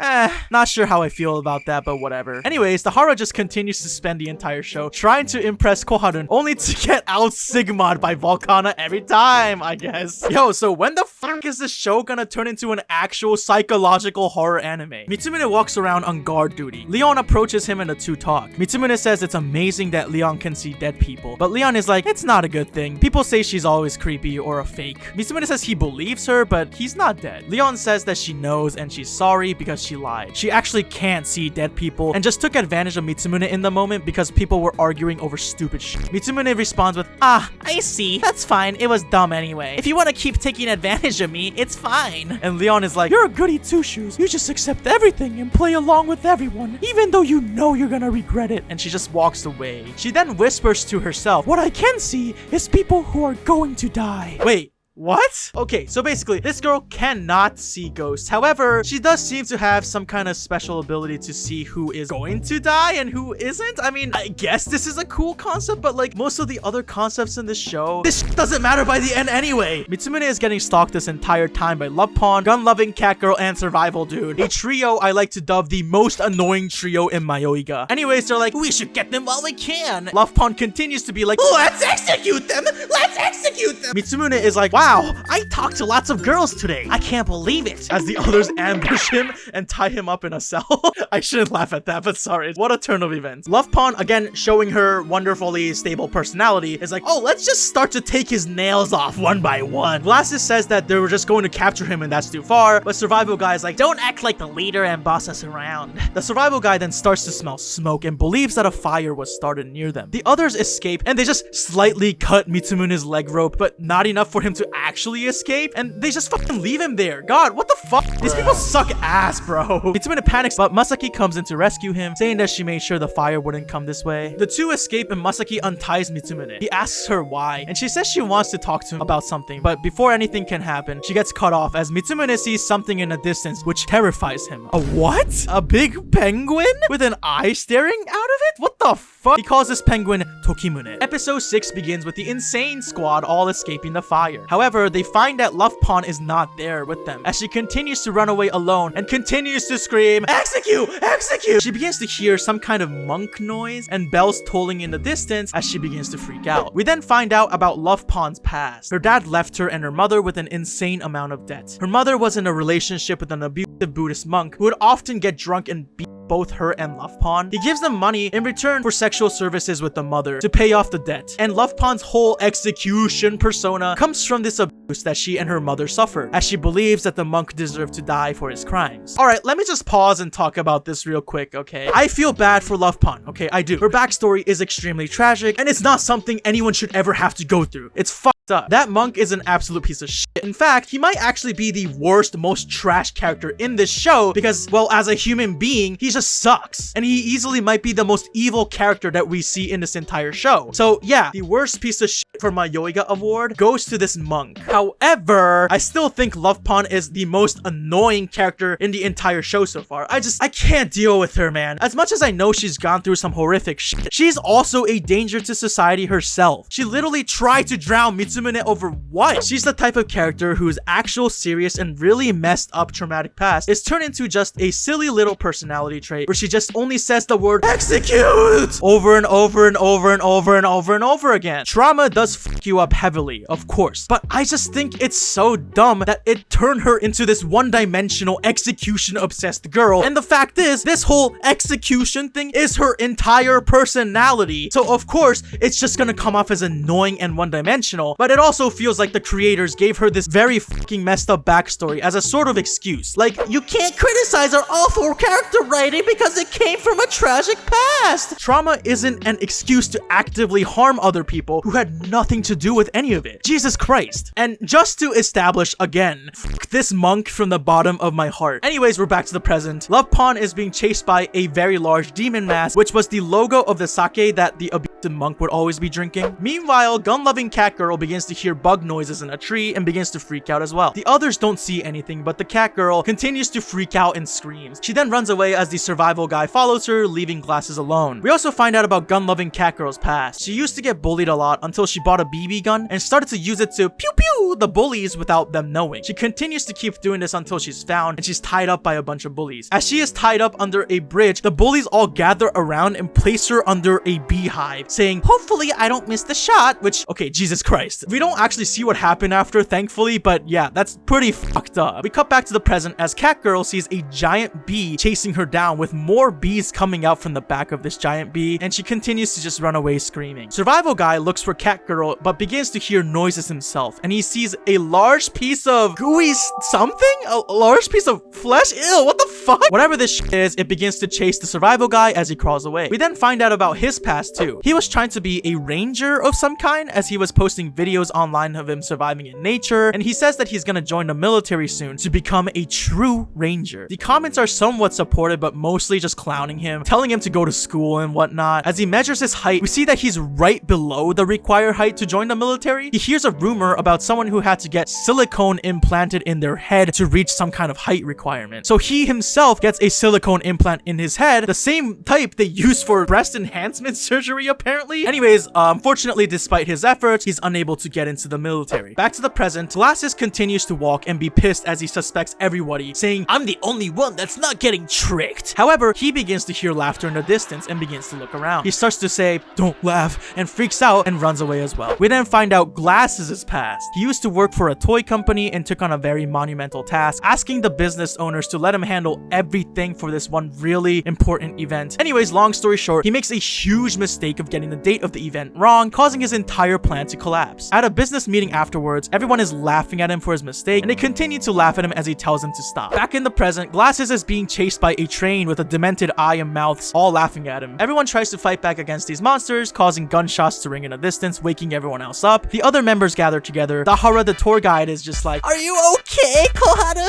not sure how I feel about that, but whatever. Anyways, the Hara just continues to spend the entire show trying to impress Koharu, only to get out Sigma'd by Volcana every time, I guess. Yo, so when the fuck is this show gonna turn into an actual psychological horror anime? Mitsumune walks around on guard duty. Leon approaches him and the two talk. Mitsumune says it's amazing that Leon can see dead people, but Leon is like, it's not a good thing. People say she's always creepy or a fake. Mitsumune says he believes her, but he's not dead. Leon says that she knows and she's sorry because she lied. She actually can't see dead people and just took advantage of Mitsumune in the moment because people were arguing over stupid shit. Mitsumune responds with, ah, I see. That's fine. It was dumb anyway. If you want to keep taking advantage of me, it's fine. And Leon is like, you're a goody two-shoes. You just accept everything and play along with everyone, even though you know you're gonna regret it. And she just walks away. She then whispers to herself, what I can see is people who are going to die. Wait. What? Okay, so basically, this girl cannot see ghosts. However, she does seem to have some kind of special ability to see who is going to die and who isn't. I mean, I guess this is a cool concept, but like most of the other concepts in this show, this doesn't matter by the end anyway. Mitsumune is getting stalked this entire time by Love Pawn, Gun-Loving, Catgirl, and Survival Dude. A trio I like to dub the most annoying trio in Mayoiga. Anyways, they're like, we should get them while we can. Love Pawn continues to be like, let's execute them! Let's execute them! Mitsumune is like, wow, I talked to lots of girls today. I can't believe it. As the others ambush him and tie him up in a cell. I shouldn't laugh at that, but sorry. What a turn of events. Love Pawn, again, showing her wonderfully stable personality, is like, oh, let's just start to take his nails off one by one. Glasses says that they were just going to capture him and that's too far, but Survival Guy is like, don't act like the leader and boss us around. The Survival Guy then starts to smell smoke and believes that a fire was started near them. The others escape and they just slightly cut Mitsumune's leg rope, but not enough for him to actually escape, and they just fucking leave him there. God, what the fuck? These people suck ass, bro. Mitsumune panics, but Masaki comes in to rescue him, saying that she made sure the fire wouldn't come this way. The two escape and Masaki unties Mitsumune. He asks her why, and she says she wants to talk to him about something, but before anything can happen, she gets cut off as Mitsumune sees something in the distance, which terrifies him. A what? A big penguin with an eye staring out of it? What the fuck? He calls this penguin Tokimune. Episode 6 begins with the insane squad all escaping the fire. However, they find that Love Pawn is not there with them as she continues to run away alone and continues to scream, execute, execute. She begins to hear some kind of monk noise and bells tolling in the distance as she begins to freak out. We then find out about Love Pawn's past. Her dad left her and her mother with an insane amount of debt. Her mother was in a relationship with an abusive Buddhist monk who would often get drunk and beat both her and Love Pawn. He gives them money in return for sexual services with the mother to pay off the debt. And Love Pawn's whole execution persona comes from this abuse that she and her mother suffered, as she believes that the monk deserved to die for his crimes. Alright, let me just pause and talk about this real quick, okay? I feel bad for Love Pawn, okay? I do. Her backstory is extremely tragic, and it's not something anyone should ever have to go through. It's up. That monk is an absolute piece of shit. In fact, he might actually be the worst, most trash character in this show because, well, as a human being, he just sucks. And he easily might be the most evil character that we see in this entire show. So yeah, the worst piece of shit for Mayoiga award goes to this monk. However, I still think Love Pawn is the most annoying character in the entire show so far. I can't deal with her, man. As much as I know she's gone through some horrific shit, she's also a danger to society herself. She literally tried to drown Mitsumune over what? She's the type of character whose actual serious and really messed up traumatic past is turned into just a silly little personality trait where she just only says the word execute over and over and over and over and over and over again. Trauma does fuck you up heavily, of course, but I just think it's so dumb that it turned her into this one-dimensional execution obsessed girl. And the fact is, this whole execution thing is her entire personality. So of course, it's just gonna come off as annoying and one-dimensional, but it also feels like the creators gave her this very fucking messed up backstory as a sort of excuse. Like, you can't criticize our awful character writing because it came from a tragic past. Trauma isn't an excuse to actively harm other people who had nothing to do with any of it. Jesus Christ. And just to establish again, fuck this monk from the bottom of my heart. Anyways, we're back to the present. Love Pawn is being chased by a very large demon mask, which was the logo of the sake that the abusive monk would always be drinking. Meanwhile, gun-loving cat girl begins to hear bug noises in a tree and begins to freak out as well. The others don't see anything, but the cat girl continues to freak out and screams. She then runs away as the survival guy follows her, leaving Glasses alone. We also find out about gun-loving cat girl's past. She used to get bullied a lot until she bought a BB gun and started to use it to pew pew the bullies without them knowing. She continues to keep doing this until she's found and she's tied up by a bunch of bullies. As she is tied up under a bridge, the bullies all gather around and place her under a beehive, saying, hopefully I don't miss the shot, which, okay, Jesus Christ. We don't actually see what happened after, thankfully, but yeah, that's pretty fucked up. We cut back to the present as Cat Girl sees a giant bee chasing her down with more bees coming out from the back of this giant bee, and she continues to just run away screaming. Survival guy looks for Cat Girl, but begins to hear noises himself, and he sees a large piece of gooey something? A large piece of flesh? Ew, what the fuck? Whatever this shit is, it begins to chase the survival guy as he crawls away. We then find out about his past too. He was trying to be a ranger of some kind as he was posting videos online of him surviving in nature, and he says that he's gonna join the military soon to become a true ranger. The comments are somewhat supportive, but mostly just clowning him, telling him to go to school and whatnot. As he measures his height, we see that he's right below the required height to join the military. He hears a rumor about someone who had to get silicone implanted in their head to reach some kind of height requirement. So he himself gets a silicone implant in his head, the same type they use for breast enhancement surgery apparently. Anyways, unfortunately, despite his efforts, he's unable to get into the military. Back to the present, Glasses continues to walk and be pissed as he suspects everybody, saying, I'm the only one that's not getting tricked. However, he begins to hear laughter in the distance and begins to look around. He starts to say, don't laugh, and freaks out and runs away as well. We then find out Glasses' past. He used to work for a toy company and took on a very monumental task, asking the business owners to let him handle everything for this one really important event. Anyways, long story short, he makes a huge mistake of getting the date of the event wrong, causing his entire plan to collapse. At a business meeting afterwards, everyone is laughing at him for his mistake, and they continue to laugh at him as he tells them to stop. Back in the present, Glasses is being chased by a train with a demented eye and mouths, all laughing at him. Everyone tries to fight back against these monsters, causing gunshots to ring in the distance, waking everyone else up. The other members gather together. Dahara, the tour guide, is just like, are you okay, Koharun?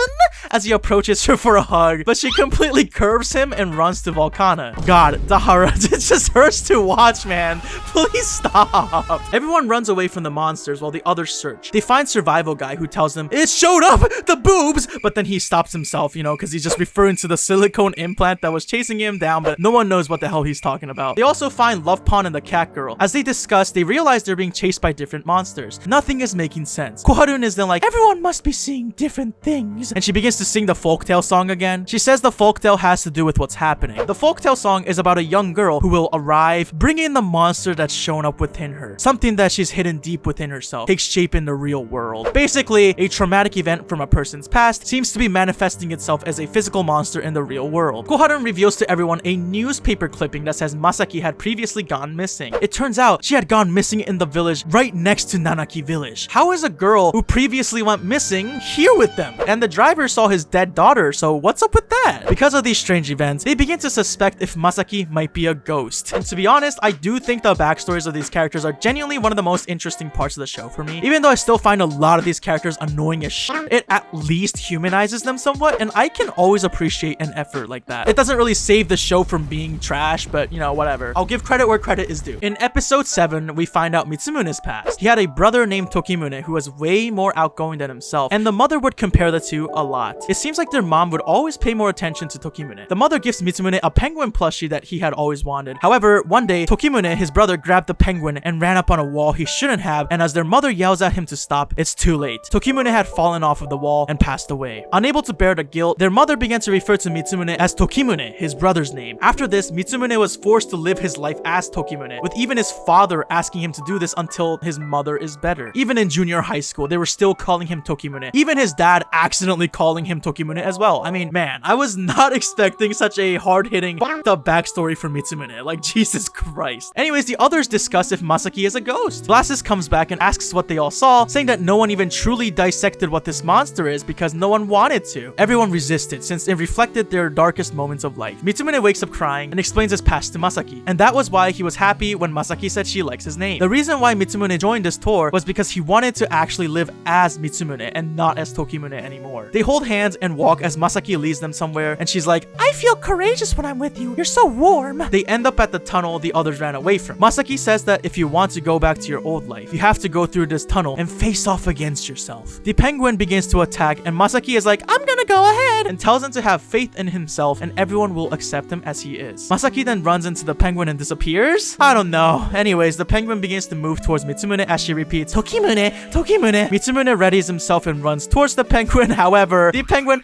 As he approaches her for a hug, but she completely curves him and runs to Volcana. God, Dahara, it just hurts to watch, man. Please stop. Everyone runs away from the monsters while the others search. They find Survival Guy, who tells them, it showed up, the boobs, but then he stops himself, you know, because he's just referring to the silicone implant that was chasing him down, but no one knows what the hell he's talking about. They also find Love Pawn and the Cat Girl. As they discuss, they realize they're being chased by different monsters. Nothing is making sense. Koharun is then like, everyone must be seeing different things, and she begins to sing the folktale song again. She says the folktale has to do with what's happening. The folktale song is about a young girl who will arrive, bringing the monster that's shown up within her. Something that she's hidden deep within herself takes shape in the real world. Basically, a traumatic event from a person's past seems to be manifesting itself as a physical monster in the real world. Koharun reveals to everyone a newspaper clipping that says Masaki had previously gone missing. It turns out she had gone missing in the village right next to Nanaki village. How is a girl who previously went missing here with them? And the driver saw his his dead daughter, so what's up with that? Because of these strange events, they begin to suspect if Masaki might be a ghost. And to be honest, I do think the backstories of these characters are genuinely one of the most interesting parts of the show for me. Even though I still find a lot of these characters annoying as shit, it at least humanizes them somewhat, and I can always appreciate an effort like that. It doesn't really save the show from being trash, but you know, whatever. I'll give credit where credit is due. In episode 7, we find out Mitsumune's past. He had a brother named Tokimune who was way more outgoing than himself, and the mother would compare the two a lot. It seems like their mom would always pay more attention to Tokimune. The mother gives Mitsumune a penguin plushie that he had always wanted. However, one day, Tokimune, his brother, grabbed the penguin and ran up on a wall he shouldn't have, and as their mother yells at him to stop, it's too late. Tokimune had fallen off of the wall and passed away. Unable to bear the guilt, their mother began to refer to Mitsumune as Tokimune, his brother's name. After this, Mitsumune was forced to live his life as Tokimune, with even his father asking him to do this until his mother is better. Even in junior high school, they were still calling him Tokimune. Even his dad accidentally calling him Tokimune as well. I mean, man, I was not expecting such a hard-hitting, f***ed-up backstory for Mitsumune. Like, Jesus Christ. Anyways, the others discuss if Masaki is a ghost. Blasis comes back and asks what they all saw, saying that no one even truly dissected what this monster is because no one wanted to. Everyone resisted since it reflected their darkest moments of life. Mitsumune wakes up crying and explains his past to Masaki, and that was why he was happy when Masaki said she likes his name. The reason why Mitsumune joined this tour was because he wanted to actually live as Mitsumune and not as Tokimune anymore. They hold hands and walk as Masaki leads them somewhere, and she's like, "I feel courageous when I'm with you. You're so warm." They end up at the tunnel the others ran away from. Masaki says that if you want to go back to your old life, you have to go through this tunnel and face off against yourself. The penguin begins to attack, and Masaki is like, "I'm gonna go ahead," and tells him to have faith in himself and everyone will accept him as he is. Masaki then runs into the penguin and disappears? I don't know. Anyways, the penguin begins to move towards Mitsumune as she repeats, "Tokimune, Tokimune." Mitsumune readies himself and runs towards the penguin. However, the penguin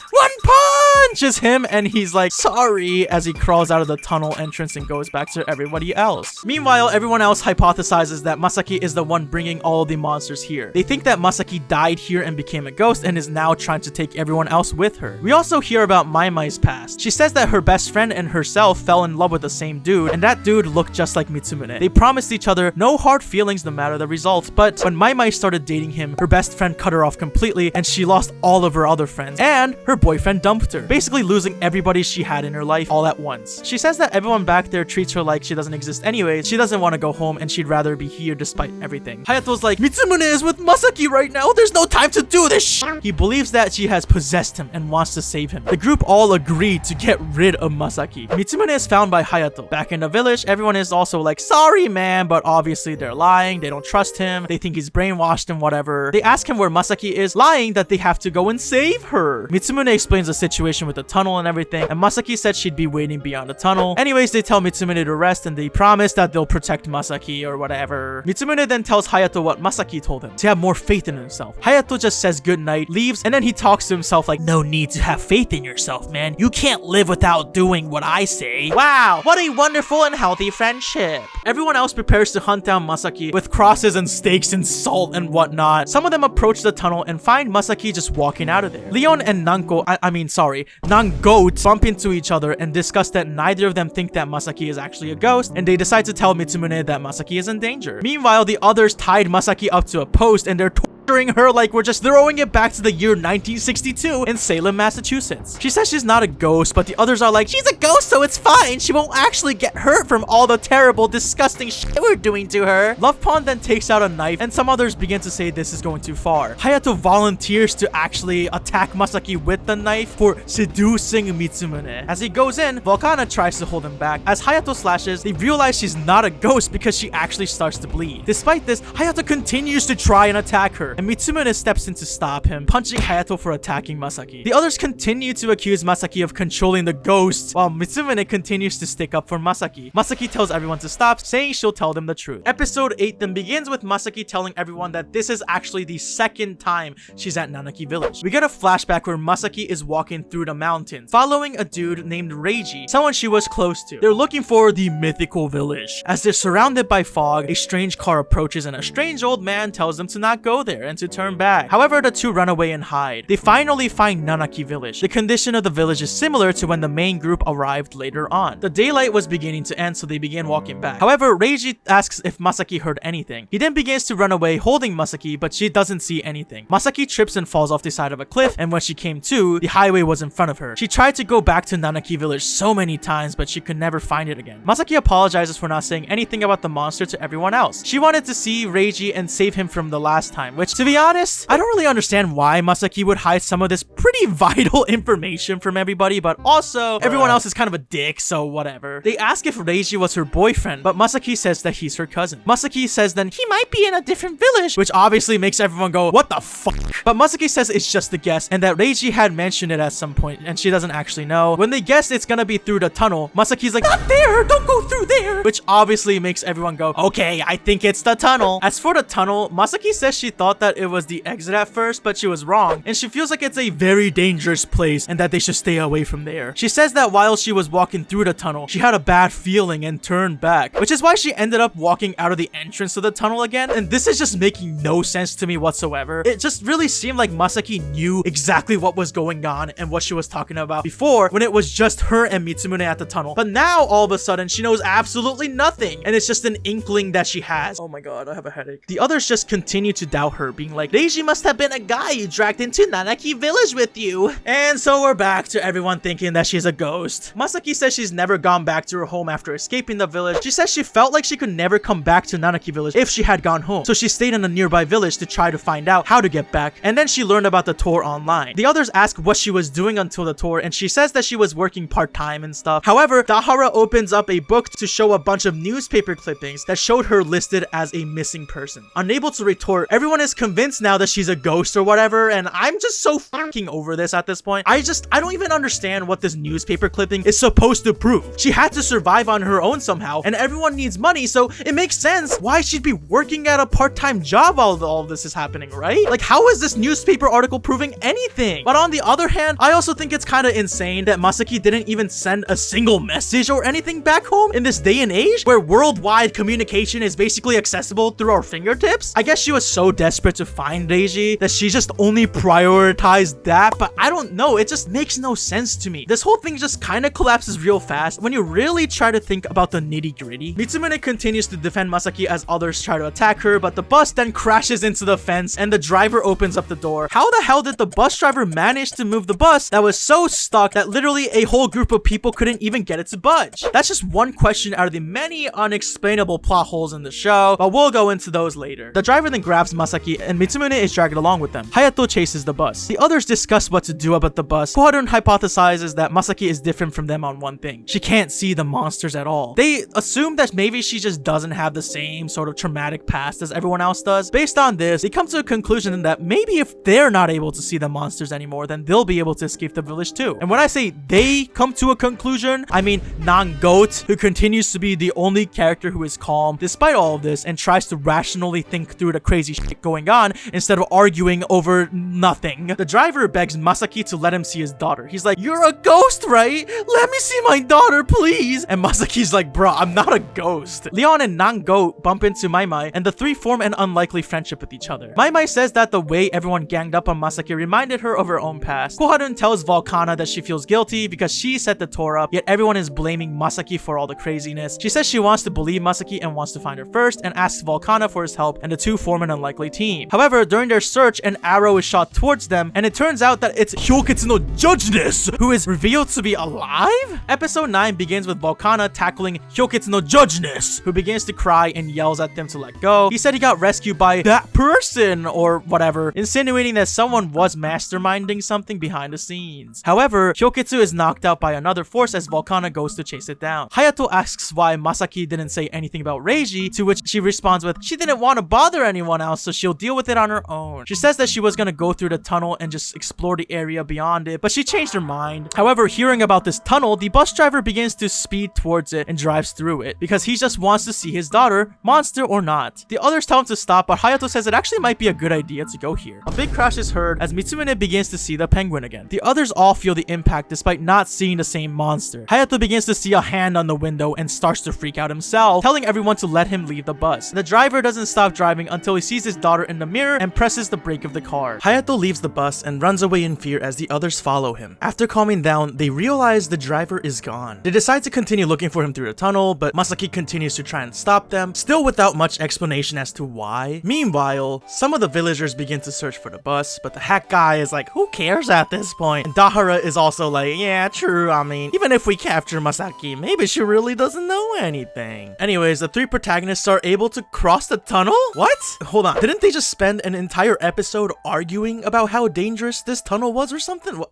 punches him and he's like, "Sorry," as he crawls out of the tunnel entrance and goes back to everybody else. Meanwhile, everyone else hypothesizes that Masaki is the one bringing all the monsters here. They think that Masaki died here and became a ghost and is now trying to take everyone else with her. We also hear about Maimai's past. She says that her best friend and herself fell in love with the same dude, and that dude looked just like Mitsumune. They promised each other no hard feelings no matter the result, but when Maimai started dating him, her best friend cut her off completely and she lost all of her other friends, and her boyfriend dumped her, basically losing everybody she had in her life all at once. She says that everyone back there treats her like she doesn't exist anyways. She doesn't want to go home and she'd rather be here despite everything. Hayato's like, "Mitsumune is with Masaki right now. There's no time to do this shit." He believes that she has possessed him and wants to save him. The group all agree to get rid of Masaki. Mitsumune is found by Hayato. Back in the village, everyone is also like, "Sorry, man," but obviously they're lying. They don't trust him. They think he's brainwashed and whatever. They ask him where Masaki is, lying that they have to go and save her. Mitsumune explains the situation with the tunnel and everything, and Masaki said she'd be waiting beyond the tunnel. Anyways, they tell Mitsumune to rest and they promise that they'll protect Masaki or whatever. Mitsumune then tells Hayato what Masaki told him, to have more faith in himself. Hayato just says goodnight, leaves, and then he talks to himself like, "No need to have faith in yourself, man. You can't live without doing what I say." Wow, what a wonderful and healthy friendship. Everyone else prepares to hunt down Masaki with crosses and stakes and salt and whatnot. Some of them approach the tunnel and find Masaki just walking out of there. Leon and Nangoat bump into each other and discuss that neither of them think that Masaki is actually a ghost, and they decide to tell Mitsumune that Masaki is in danger. Meanwhile, the others tied Masaki up to a post and they're torturing her like we're just throwing it back to the year 1962 in Salem, Massachusetts. She says she's not a ghost, but the others are like, "She's a ghost, so it's fine. She won't actually get hurt from all the terrible, disgusting shit we're doing to her." Love Pond then takes out a knife, and some others begin to say this is going too far. Hayato volunteers to actually attack Masaki with the knife for seducing Mitsumune. As he goes in, Volcana tries to hold him back. As Hayato slashes, they realize she's not a ghost because she actually starts to bleed. Despite this, Hayato continues to try and attack her, and Mitsumune steps in to stop him, punching Hayato for attacking Masaki. The others continue to accuse Masaki of controlling the ghosts, while Mitsumune continues to stick up for Masaki. Masaki tells everyone to stop, saying she'll tell them the truth. Episode 8 then begins with Masaki telling everyone that this is actually the second time she's at Nanaki village. We get a flashback where Masaki is walking through the mountains, following a dude named Reiji, someone she was close to. They're looking for the mythical village. As they're surrounded by fog, a strange car approaches and a strange old man tells them to not go there. there and to turn back. However, the two run away and hide. They finally find Nanaki village. The condition of the village is similar to when the main group arrived later on. The daylight was beginning to end, so they began walking back. However, Reiji asks if Masaki heard anything. He then begins to run away holding Masaki, but she doesn't see anything. Masaki trips and falls off the side of a cliff, and when she came to, the highway was in front of her. She tried to go back to Nanaki village so many times, but she could never find it again. Masaki apologizes for not saying anything about the monster to everyone else. She wanted to see Reiji and save him from the last time, which, to be honest, I don't really understand why Masaki would hide some of this pretty vital information from everybody, but also, everyone else is kind of a dick, so whatever. They ask if Reiji was her boyfriend, but Masaki says that he's her cousin. Masaki says then he might be in a different village, which obviously makes everyone go, what the fuck? But Masaki says it's just a guess, and that Reiji had mentioned it at some point, and she doesn't actually know. When they guess it's gonna be through the tunnel, Masaki's like, not there, don't go through there, which obviously makes everyone go, okay, I think it's the tunnel. As for the tunnel, Masaki says she thought that it was the exit at first, but she was wrong, and she feels like it's a very dangerous place and that they should stay away from there. She says that while she was walking through the tunnel, she had a bad feeling and turned back, which is why she ended up walking out of the entrance to the tunnel again, and this is just making no sense to me whatsoever. It just really seemed like Masaki knew exactly what was going on and what she was talking about before when it was just her and Mitsumune at the tunnel, but now all of a sudden she knows absolutely nothing, and it's just an inkling that she has. Oh my god, I have a headache. The others just continue to doubt her, being like, Reiji must have been a guy you dragged into Nanaki village with you. And so we're back to everyone thinking that she's a ghost. Masaki says she's never gone back to her home after escaping the village. She says she felt like she could never come back to Nanaki village if she had gone home, so she stayed in a nearby village to try to find out how to get back, and then she learned about the tour online. The others ask what she was doing until the tour, and she says that she was working part-time and stuff. However, Dahara opens up a book to show a bunch of newspaper clippings that showed her listed as a missing person. Unable to retort, everyone is convinced now that she's a ghost or whatever, and I'm just so fucking over this at this point. I don't even understand what this newspaper clipping is supposed to prove. She had to survive on her own somehow, and everyone needs money, so it makes sense why she'd be working at a part-time job while all of this is happening, right? Like, how is this newspaper article proving anything? But on the other hand, I also think it's kind of insane that Masaki didn't even send a single message or anything back home in this day and age where worldwide communication is basically accessible through our fingertips. I guess she was so desperate to find Reiji that she just only prioritized that, but I don't know, it just makes no sense to me. This whole thing just kind of collapses real fast when you really try to think about the nitty-gritty. Mitsumune continues to defend Masaki as others try to attack her, but the bus then crashes into the fence and the driver opens up the door. How the hell did the bus driver manage to move the bus that was so stuck that literally a whole group of people couldn't even get it to budge? That's just one question out of the many unexplainable plot holes in the show, but we'll go into those later. The driver then grabs Masaki and Mitsumune is dragged along with them. Hayato chases the bus. The others discuss what to do about the bus. Koharun hypothesizes that Masaki is different from them on one thing. She can't see the monsters at all. They assume that maybe she just doesn't have the same sort of traumatic past as everyone else does. Based on this, they come to a conclusion that maybe if they're not able to see the monsters anymore, then they'll be able to escape the village too. And when I say they come to a conclusion, I mean Nangoat, who continues to be the only character who is calm despite all of this and tries to rationally think through the crazy shit going on instead of arguing over nothing. The driver begs Masaki to let him see his daughter. He's like, you're a ghost, right? Let me see my daughter, please. And Masaki's like, bro, I'm not a ghost. Leon and Nangoat bump into Maimai, and the three form an unlikely friendship with each other. Maimai says that the way everyone ganged up on Masaki reminded her of her own past. Koharun tells Volcana that she feels guilty because she set the tour up, yet everyone is blaming Masaki for all the craziness. She says she wants to believe Masaki and wants to find her first, and asks Volcana for his help, and the two form an unlikely team. However, during their search, an arrow is shot towards them, and it turns out that it's Hyoketsu no Judgeness, who is revealed to be alive? Episode 9 begins with Volcana tackling Hyoketsu no Judgeness, who begins to cry and yells at them to let go. He said he got rescued by that person, or whatever, insinuating that someone was masterminding something behind the scenes. However, Hyoketsu is knocked out by another force as Volcana goes to chase it down. Hayato asks why Masaki didn't say anything about Reiji, to which she responds with, she didn't want to bother anyone else, so she'll deal with it on her own. She says that she was gonna go through the tunnel and just explore the area beyond it, but she changed her mind. However, hearing about this tunnel, the bus driver begins to speed towards it and drives through it because he just wants to see his daughter, monster or not. The others tell him to stop, but Hayato says it actually might be a good idea to go here. A big crash is heard as Mitsumune begins to see the penguin again. The others all feel the impact despite not seeing the same monster. Hayato begins to see a hand on the window and starts to freak out himself, telling everyone to let him leave the bus. The driver doesn't stop driving until he sees his daughter in the mirror and presses the brake of the car. Hayato leaves the bus and runs away in fear as the others follow him. After calming down, they realize the driver is gone. They decide to continue looking for him through the tunnel, but Masaki continues to try and stop them, still without much explanation as to why. Meanwhile, some of the villagers begin to search for the bus, but the hack guy is like, who cares at this point? And Dahara is also like, yeah, true, I mean, even if we capture Masaki, maybe she really doesn't know anything. Anyways, the three protagonists are able to cross the tunnel? What? Hold on, didn't they just spend an entire episode arguing about how dangerous this tunnel was or something?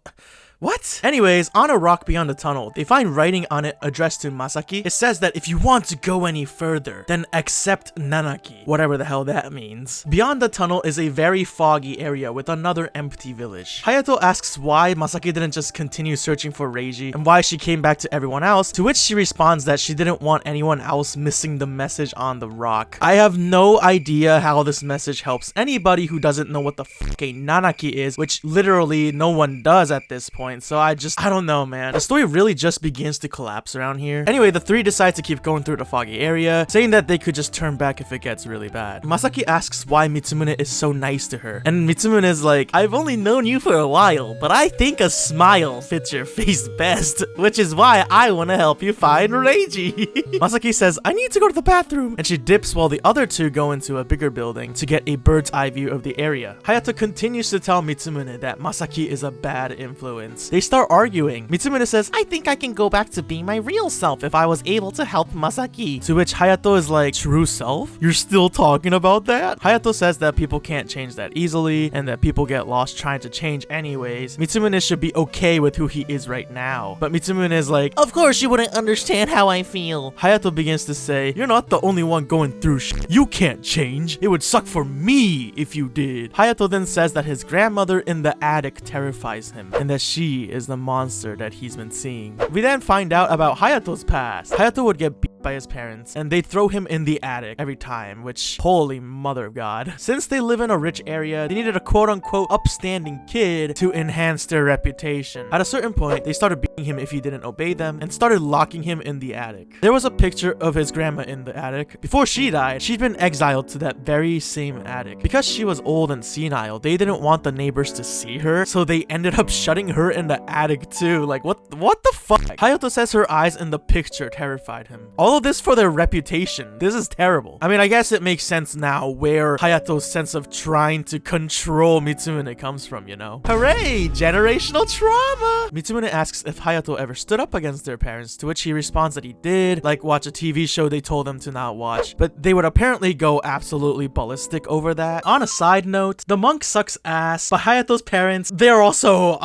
What? Anyways, on a rock beyond the tunnel, they find writing on it addressed to Masaki. It says that if you want to go any further, then accept Nanaki, whatever the hell that means. Beyond the tunnel is a very foggy area with another empty village. Hayato asks why Masaki didn't just continue searching for Reiji and why she came back to everyone else, to which she responds that she didn't want anyone else missing the message on the rock. I have no idea how this message helps anybody who doesn't know what the fuck a Nanaki is, which literally no one does at this point. So I don't know, man. The story really just begins to collapse around here. Anyway, the three decide to keep going through the foggy area, saying that they could just turn back if it gets really bad. Masaki asks why Mitsumune is so nice to her, and Mitsumune is like, I've only known you for a while, but I think a smile fits your face best, which is why I want to help you find Reiji. Masaki says, I need to go to the bathroom, and she dips while the other two go into a bigger building to get a bird's eye view of the area. Hayato continues to tell Mitsumune that Masaki is a bad influence. They start arguing. Mitsumune says, I think I can go back to being my real self if I was able to help Masaki. To which Hayato is like, true self? You're still talking about that? Hayato says that people can't change that easily and that people get lost trying to change anyways. Mitsumune should be okay with who he is right now. But Mitsumune is like, of course you wouldn't understand how I feel. Hayato begins to say, you're not the only one going through shit. You can't change. It would suck for me if you did. Hayato then says that his grandmother in the attic terrifies him and that she is the monster that he's been seeing. We then find out about Hayato's past. Hayato would get beat by his parents and they'd throw him in the attic every time, which, holy mother of God. Since they live in a rich area, they needed a quote-unquote upstanding kid to enhance their reputation. At a certain point, they started beating him if he didn't obey them and started locking him in the attic. There was a picture of his grandma in the attic. Before she died, she'd been exiled to that very same attic. Because she was old and senile, they didn't want the neighbors to see her, so they ended up shutting her in the attic too. Like, what the fuck? Hayato says her eyes in the picture terrified him. All of this for their reputation. This is terrible. I mean, I guess it makes sense now where Hayato's sense of trying to control Mitsumune comes from, you know? Hooray! Generational trauma! Mitsumune asks if Hayato ever stood up against their parents, to which he responds that he did, like watch a TV show they told them to not watch, but they would apparently go absolutely ballistic over that. On a side note, the monk sucks ass, but Hayato's parents, they're also,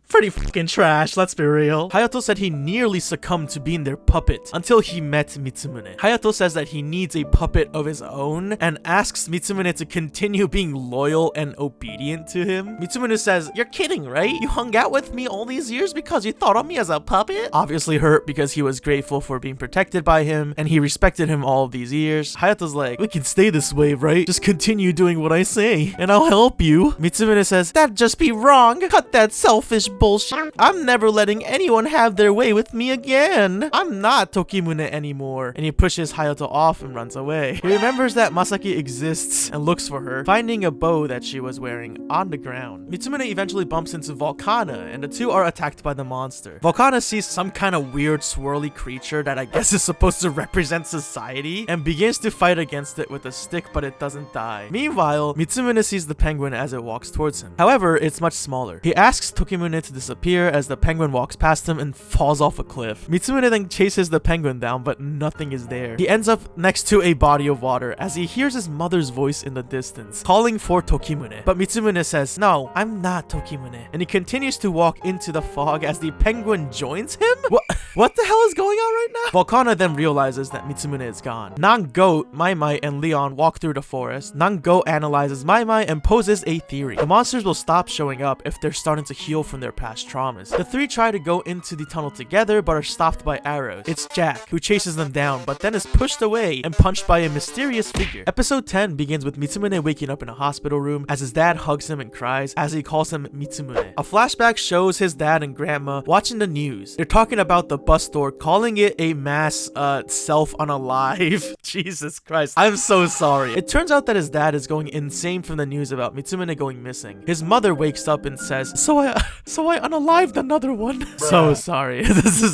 pretty fucking trash, let's be real. Hayato said he nearly succumbed to being their puppet until he met Mitsumune. Hayato says that he needs a puppet of his own and asks Mitsumune to continue being loyal and obedient to him. Mitsumune says, you're kidding, right? You hung out with me all these years because you thought of me as a puppet? Obviously hurt because he was grateful for being protected by him and he respected him all of these years. Hayato's like, we can stay this way, right? Just continue doing what I say and I'll help you. Mitsumune says, that'd just be wrong. Cut that selfish bullshit. I'm never letting anyone have their way with me again. I'm not Tokimune anymore. And he pushes Hayato off and runs away. He remembers that Masaki exists and looks for her, finding a bow that she was wearing on the ground. Mitsumune eventually bumps into Volcana and the two are attacked by the monster. Volcana sees some kind of weird swirly creature that I guess is supposed to represent society and begins to fight against it with a stick, but it doesn't die. Meanwhile, Mitsumune sees the penguin as it walks towards him. However, it's much smaller. He asks Tokimune to disappear as the penguin walks past him and falls off a cliff. Mitsumune then chases the penguin down, but nothing is there. He ends up next to a body of water as he hears his mother's voice in the distance, calling for Tokimune. But Mitsumune says, no, I'm not Tokimune. And he continues to walk into the fog as the penguin joins him? What the hell is going on right now? Volcana then realizes that Mitsumune is gone. Nango, Maimai, and Leon walk through the forest. Nango analyzes Maimai and poses a theory. The monsters will stop showing up if they're starting to heal from their past traumas. The three try to go into the tunnel together but are stopped by arrows. It's Jack, who chases them down, but then is pushed away and punched by a mysterious figure. Episode 10 begins with Mitsumune waking up in a hospital room as his dad hugs him and cries as he calls him Mitsumune. A flashback shows his dad and grandma watching the news. They're talking about the bus store, calling it a mass self-unalive. Jesus Christ. I'm so sorry. It turns out that his dad is going insane from the news about Mitsumune going missing. His mother wakes up and says, so I unalived another one. So sorry.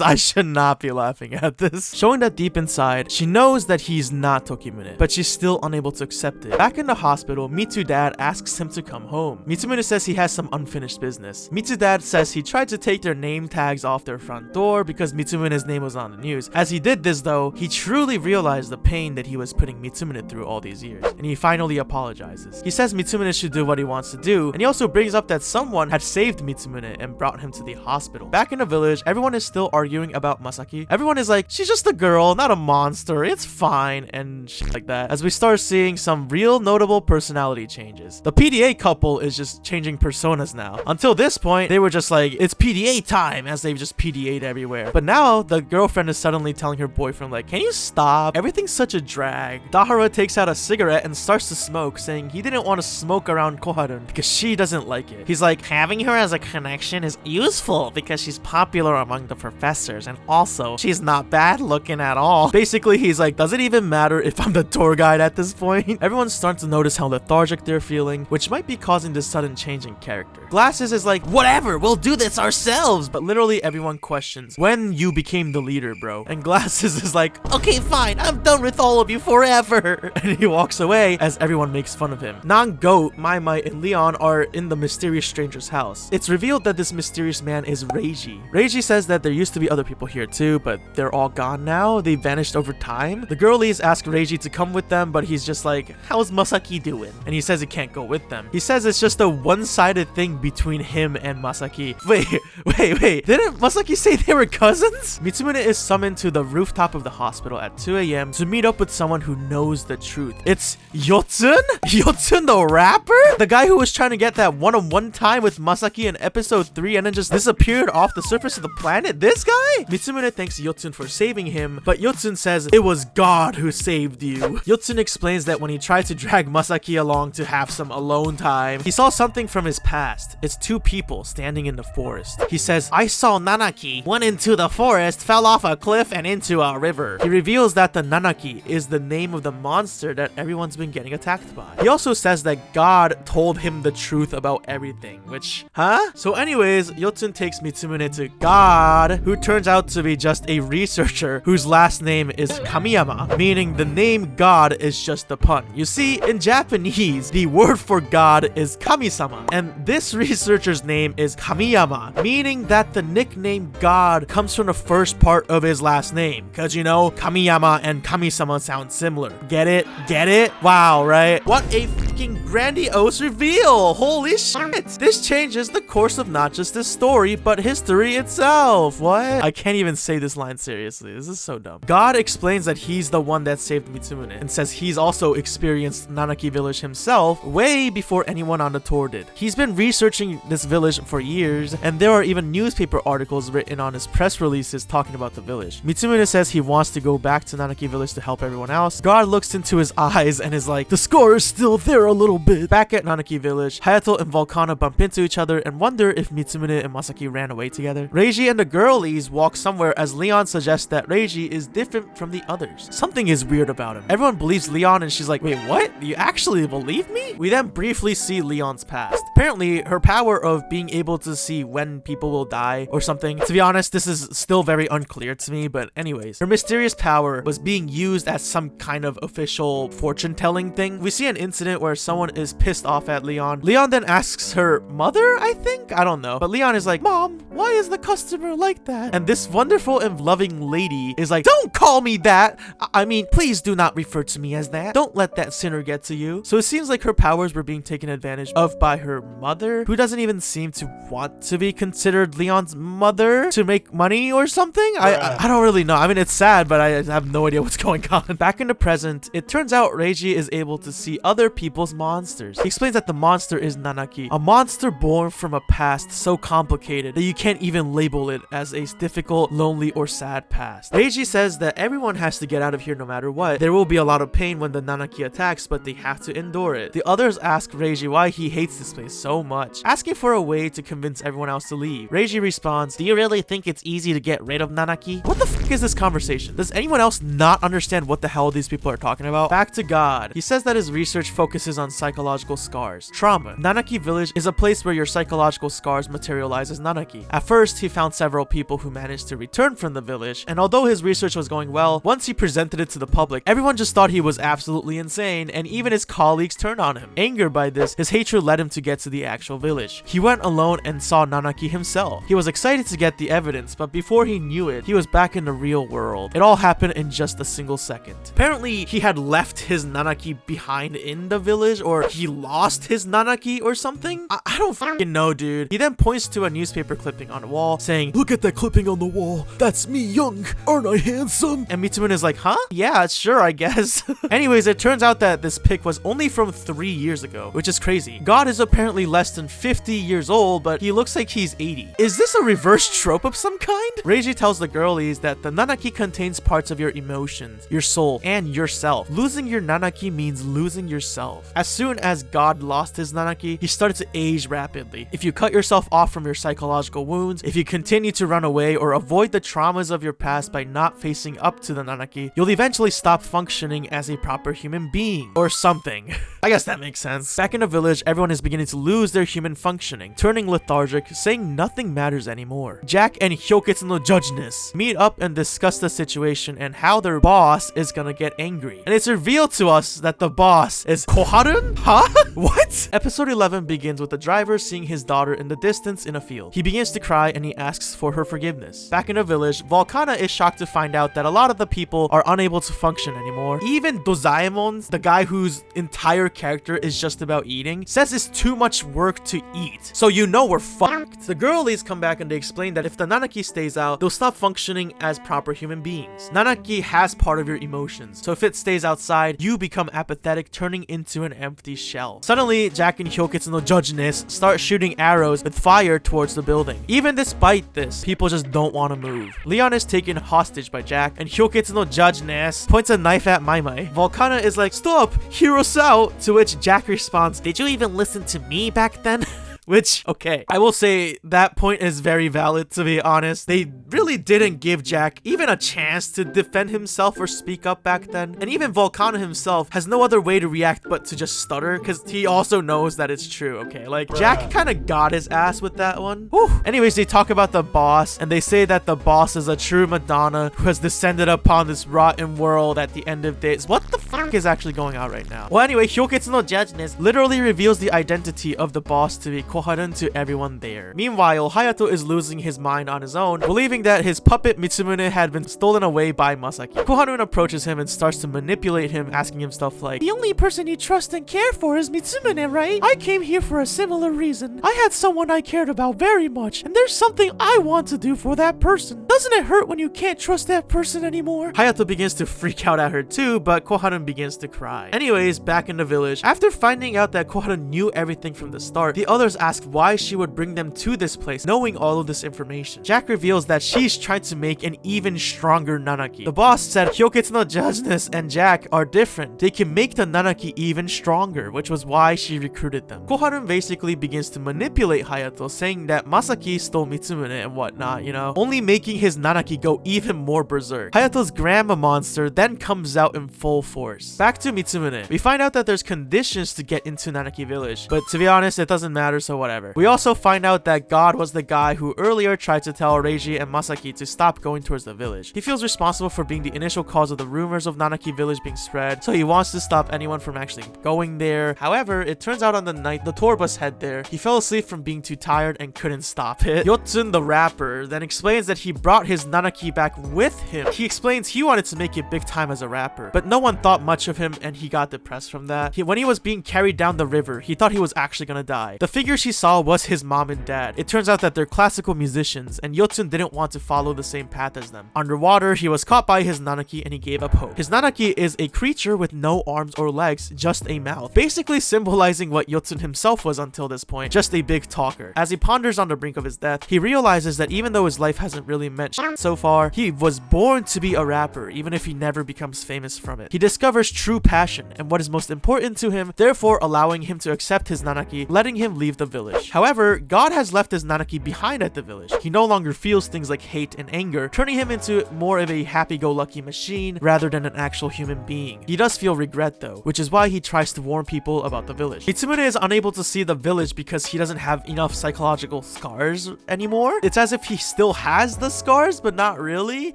I should not be laughing at this. Showing that deep inside, she knows that he's not Tokimune, but she's still unable to accept it. Back in the hospital, Mitsu dad asks him to come home. Mitsumune says he has some unfinished business. Mitsu dad says he tried to take their name tags off their front door because Mitsumune's name was on the news. As he did this though, he truly realized the pain that he was putting Mitsumune through all these years, and he finally apologizes. He says Mitsumune should do what he wants to do, and he also brings up that someone had saved Mitsumune and brought him to the hospital. Back in the village, everyone is still arguing about Masaki. Everyone is like, she's just a girl, not a monster, it's fine, and shit like that, as we start seeing some real notable personality changes. The PDA couple is just changing personas now. Until this point, they were just like, it's PDA time, as they've just PDA'd everywhere. But now, the girlfriend is suddenly telling her boyfriend like, can you stop? Everything's such a drag. Dahara takes out a cigarette and starts to smoke, saying he didn't want to smoke around Koharun because she doesn't like it. He's like, having her as a connection is useful because she's popular among the professors, and also, she's not bad looking at all. Basically, he's like, does it even matter if I'm the tour guide at this point? Everyone's starting to notice how lethargic they're feeling, which might be causing this sudden change in character. Glasses is like, whatever, we'll do this ourselves, but literally everyone questions, when you became the leader, bro? And Glasses is like, okay, fine, I'm done with all of you forever. And he walks away as everyone makes fun of him. Non-Goat, Mai Mai, and Leon are in the mysterious stranger's house. It's revealed that this mysterious man is Reiji. Reiji says that there used to be other people here too, but they're all gone now. They vanished over time. The girlies ask Reiji to come with them, but he's just like, how's Masaki doing? And he says he can't go with them. He says it's just a one-sided thing between him and Masaki. Wait. Didn't Masaki say they were cousins? Mitsumune is summoned to the rooftop of the hospital at 2 a.m. to meet up with someone who knows the truth. It's Yotsune? Yotsune the rapper? The guy who was trying to get that one-on-one time with Masaki in episode 3 and then just disappeared off the surface of the planet? This guy? Mitsumune thanks Yotsune for saving him, but Yotsune says it was God who saved you. Yotsune explains that when he tried to drag Masaki along to have some alone time, he saw something from his past. It's two people standing in the forest. He says, I saw Nanaki went into the forest, fell off a cliff and into a river. He reveals that the Nanaki is the name of the monster that everyone's been getting attacked by. He also says that God told him the truth about everything, which, huh? So anyways, Yotsune takes Mitsumune to God, who turns out to be just a researcher whose last name is Kamiyama, meaning the name God is just a pun. You see, in Japanese, the word for God is Kami-sama, and this researcher's name is Kamiyama, meaning that the nickname God comes from the first part of his last name, because you know, Kamiyama and Kami-sama sound similar. Get it? Get it? Wow, right? What a freaking grandiose reveal! Holy shit! This changes the course of not just this story, but history itself. What? I can't even say this line seriously. This is so dumb. God explains that he's the one that saved Mitsumune, and says he's also experienced Nanaki village himself way before anyone on the tour did. He's been researching this village for years, and there are even newspaper articles written on his press releases talking about the village. Mitsumune says he wants to go back to Nanaki village to help everyone else. God looks into his eyes and is like, the score is still there a little bit. Back at Nanaki village, Hayato and Volcana bump into each other and wonder if Mitsumune and Masaki ran away together. Reiji and the girlies walk somewhere as Leon suggests that Reiji is different from the others. Something is weird about him. Everyone believes Leon and she's like, wait, what? You actually believe me? We then briefly see Leon's past. Apparently, her power of being able to see when people will die or something. To be honest, this is still very unclear to me, but anyways. Her mysterious power was being used as some kind of official fortune-telling thing. We see an incident where someone is pissed off at Leon. Leon then asks her mother, I think? I don't know. But Leon is like, Mom, why is the customer like that? And this wonderful and loving lady is like, don't call me that! I mean, please do not refer to me as that. Don't let that sinner get to you. So it seems like her powers were being taken advantage of by her mother, who doesn't even seem to want to be considered Leon's mother to make money or something. I don't really know. I mean, it's sad, but I have no idea what's going on. Back in the present, it turns out Reiji is able to see other people's monsters. He explains that the monster is Nanaki, a monster born from a past so complicated that you can't even label it as a difficult, lonely, or sad past. Reiji says that everyone has to get out of here no matter what. There will be a lot of pain when the Nanaki attacks, but they have to endure it. The others ask Reiji why he hates this place so much, asking for a way to convince everyone else to leave. Reiji responds, "Do you really think it's easy to get rid of Nanaki?" What the fuck is this conversation? Does anyone else not understand what the hell these people are talking about? Back to God. He says that his research focuses on psychological scars. Trauma. Nanaki Village is a place where your psychological scars materialize as Nanaki. At first, he found several people who managed to return from the village, and although his research was going well, once he presented it to the public, everyone just thought he was absolutely insane, and even his colleagues turned on him. Angered by this, his hatred led him to get to the actual village. He went alone and saw Nanaki himself. He was excited to get the evidence, but before he knew it, he was back in the real world. It all happened in just a single second. Apparently, he had left his Nanaki behind in the village, or he lost his Nanaki or something? I don't fucking know, dude. He then points to a newspaper clipping on the wall, saying, "Look at that clipping on the wall. That's me young. Aren't I handsome?" And Mitsumune is like, "Huh? Yeah, sure, I guess." Anyways, it turns out that this pic was only from 3 years ago, which is crazy. God is apparently less than 50 years old, but he looks like he's 80. Is this a reverse trope of some kind? Reiji tells the girlies that the Nanaki contains parts of your emotions, your soul, and yourself. Losing your Nanaki means losing yourself. As soon as God lost his Nanaki, he started to age rapidly. If you cut yourself off from your psychological wounds, if you continue to run away or avoid the traumas of your past by not facing up to the Nanaki, you'll eventually stop functioning as a proper human being. Or something. I guess that makes sense. Back in the village, everyone is beginning to lose their human functioning, turning lethargic, saying nothing matters anymore. Jack and Hyoketsu no Judgeness meet up and discuss the situation and how their boss is gonna get angry. And it's revealed to us that the boss is Koharun? Huh? What? Episode 11 begins with the driver seeing his daughter in the distance in a field. He begins to cry and he asks for her forgiveness. Back in the village, Volcana is shocked to find out that a lot of the people are unable to function anymore. Even Dozaemon, the guy whose entire character is just about eating, says it's too much work to eat. So you know we're fucked. The girlies come back and they explain that if the Nanaki stays out, they'll stop functioning as proper human beings. Nanaki has part of your emotions, so if it stays outside, you become apathetic, turning into an empty shell. Suddenly, Jack and Hyoketsu no Judgeness start shooting arrows with fire towards the building. Even despite this, people just don't want to move. Leon is taken hostage by Jack, and Hyoketsu no Judgeness points a knife at Maimai. Volcana is like, "Stop! Hear us out!" To which Jack responds, "Did you even listen to me back then?" Which, okay, I will say that point is very valid, to be honest. They really didn't give Jack even a chance to defend himself or speak up back then. And even Volcano himself has no other way to react but to just stutter, because he also knows that it's true, okay? Like, Jack kind of got his ass with that one. Whew. Anyways, they talk about the boss, and they say that the boss is a true Madonna who has descended upon this rotten world at the end of days. What the fuck is actually going on right now? Well, anyway, Hyoketsu no Judgeness literally reveals the identity of the boss to be Koharun to everyone there. Meanwhile, Hayato is losing his mind on his own, believing that his puppet Mitsumune had been stolen away by Masaki. Koharun approaches him and starts to manipulate him, asking him stuff like, "The only person you trust and care for is Mitsumune, right? I came here for a similar reason. I had someone I cared about very much, and there's something I want to do for that person. Doesn't it hurt when you can't trust that person anymore?" Hayato begins to freak out at her too, but Koharun begins to cry. Anyways, back in the village, after finding out that Koharun knew everything from the start, the others ask why she would bring them to this place knowing all of this information. Jack reveals that she's trying to make an even stronger Nanaki. The boss said Hyoketsu no Judgeness and Jack are different. They can make the Nanaki even stronger, which was why she recruited them. Koharun basically begins to manipulate Hayato, saying that Masaki stole Mitsumune and whatnot, you know, only making his Nanaki go even more berserk. Hayato's grandma monster then comes out in full force. Back to Mitsumune. We find out that there's conditions to get into Nanaki Village, but to be honest, it doesn't matter, so whatever. We also find out that God was the guy who earlier tried to tell Reiji and Masaki to stop going towards the village. He feels responsible for being the initial cause of the rumors of Nanaki Village being spread, so he wants to stop anyone from actually going there. However, it turns out on the night the tour bus head there, he fell asleep from being too tired and couldn't stop it. Yotsun the rapper then explains that he brought brought his Nanaki back with him. He explains he wanted to make it big time as a rapper, but no one thought much of him and he got depressed from that. When he was being carried down the river, he thought he was actually gonna die. The figure she saw was his mom and dad. It turns out that they're classical musicians and Yotsun didn't want to follow the same path as them. Underwater, he was caught by his Nanaki and he gave up hope. His Nanaki is a creature with no arms or legs, just a mouth, basically symbolizing what Yotsun himself was until this point, just a big talker. As he ponders on the brink of his death, he realizes that even though his life hasn't really meant so far, he was born to be a rapper, even if he never becomes famous from it. He discovers true passion and what is most important to him, therefore allowing him to accept his Nanaki, letting him leave the village. However, God has left his Nanaki behind at the village. He no longer feels things like hate and anger, turning him into more of a happy-go-lucky machine rather than an actual human being. He does feel regret though, which is why he tries to warn people about the village. Mitsumune is unable to see the village because he doesn't have enough psychological scars anymore. It's as if he still has the scars, but not really.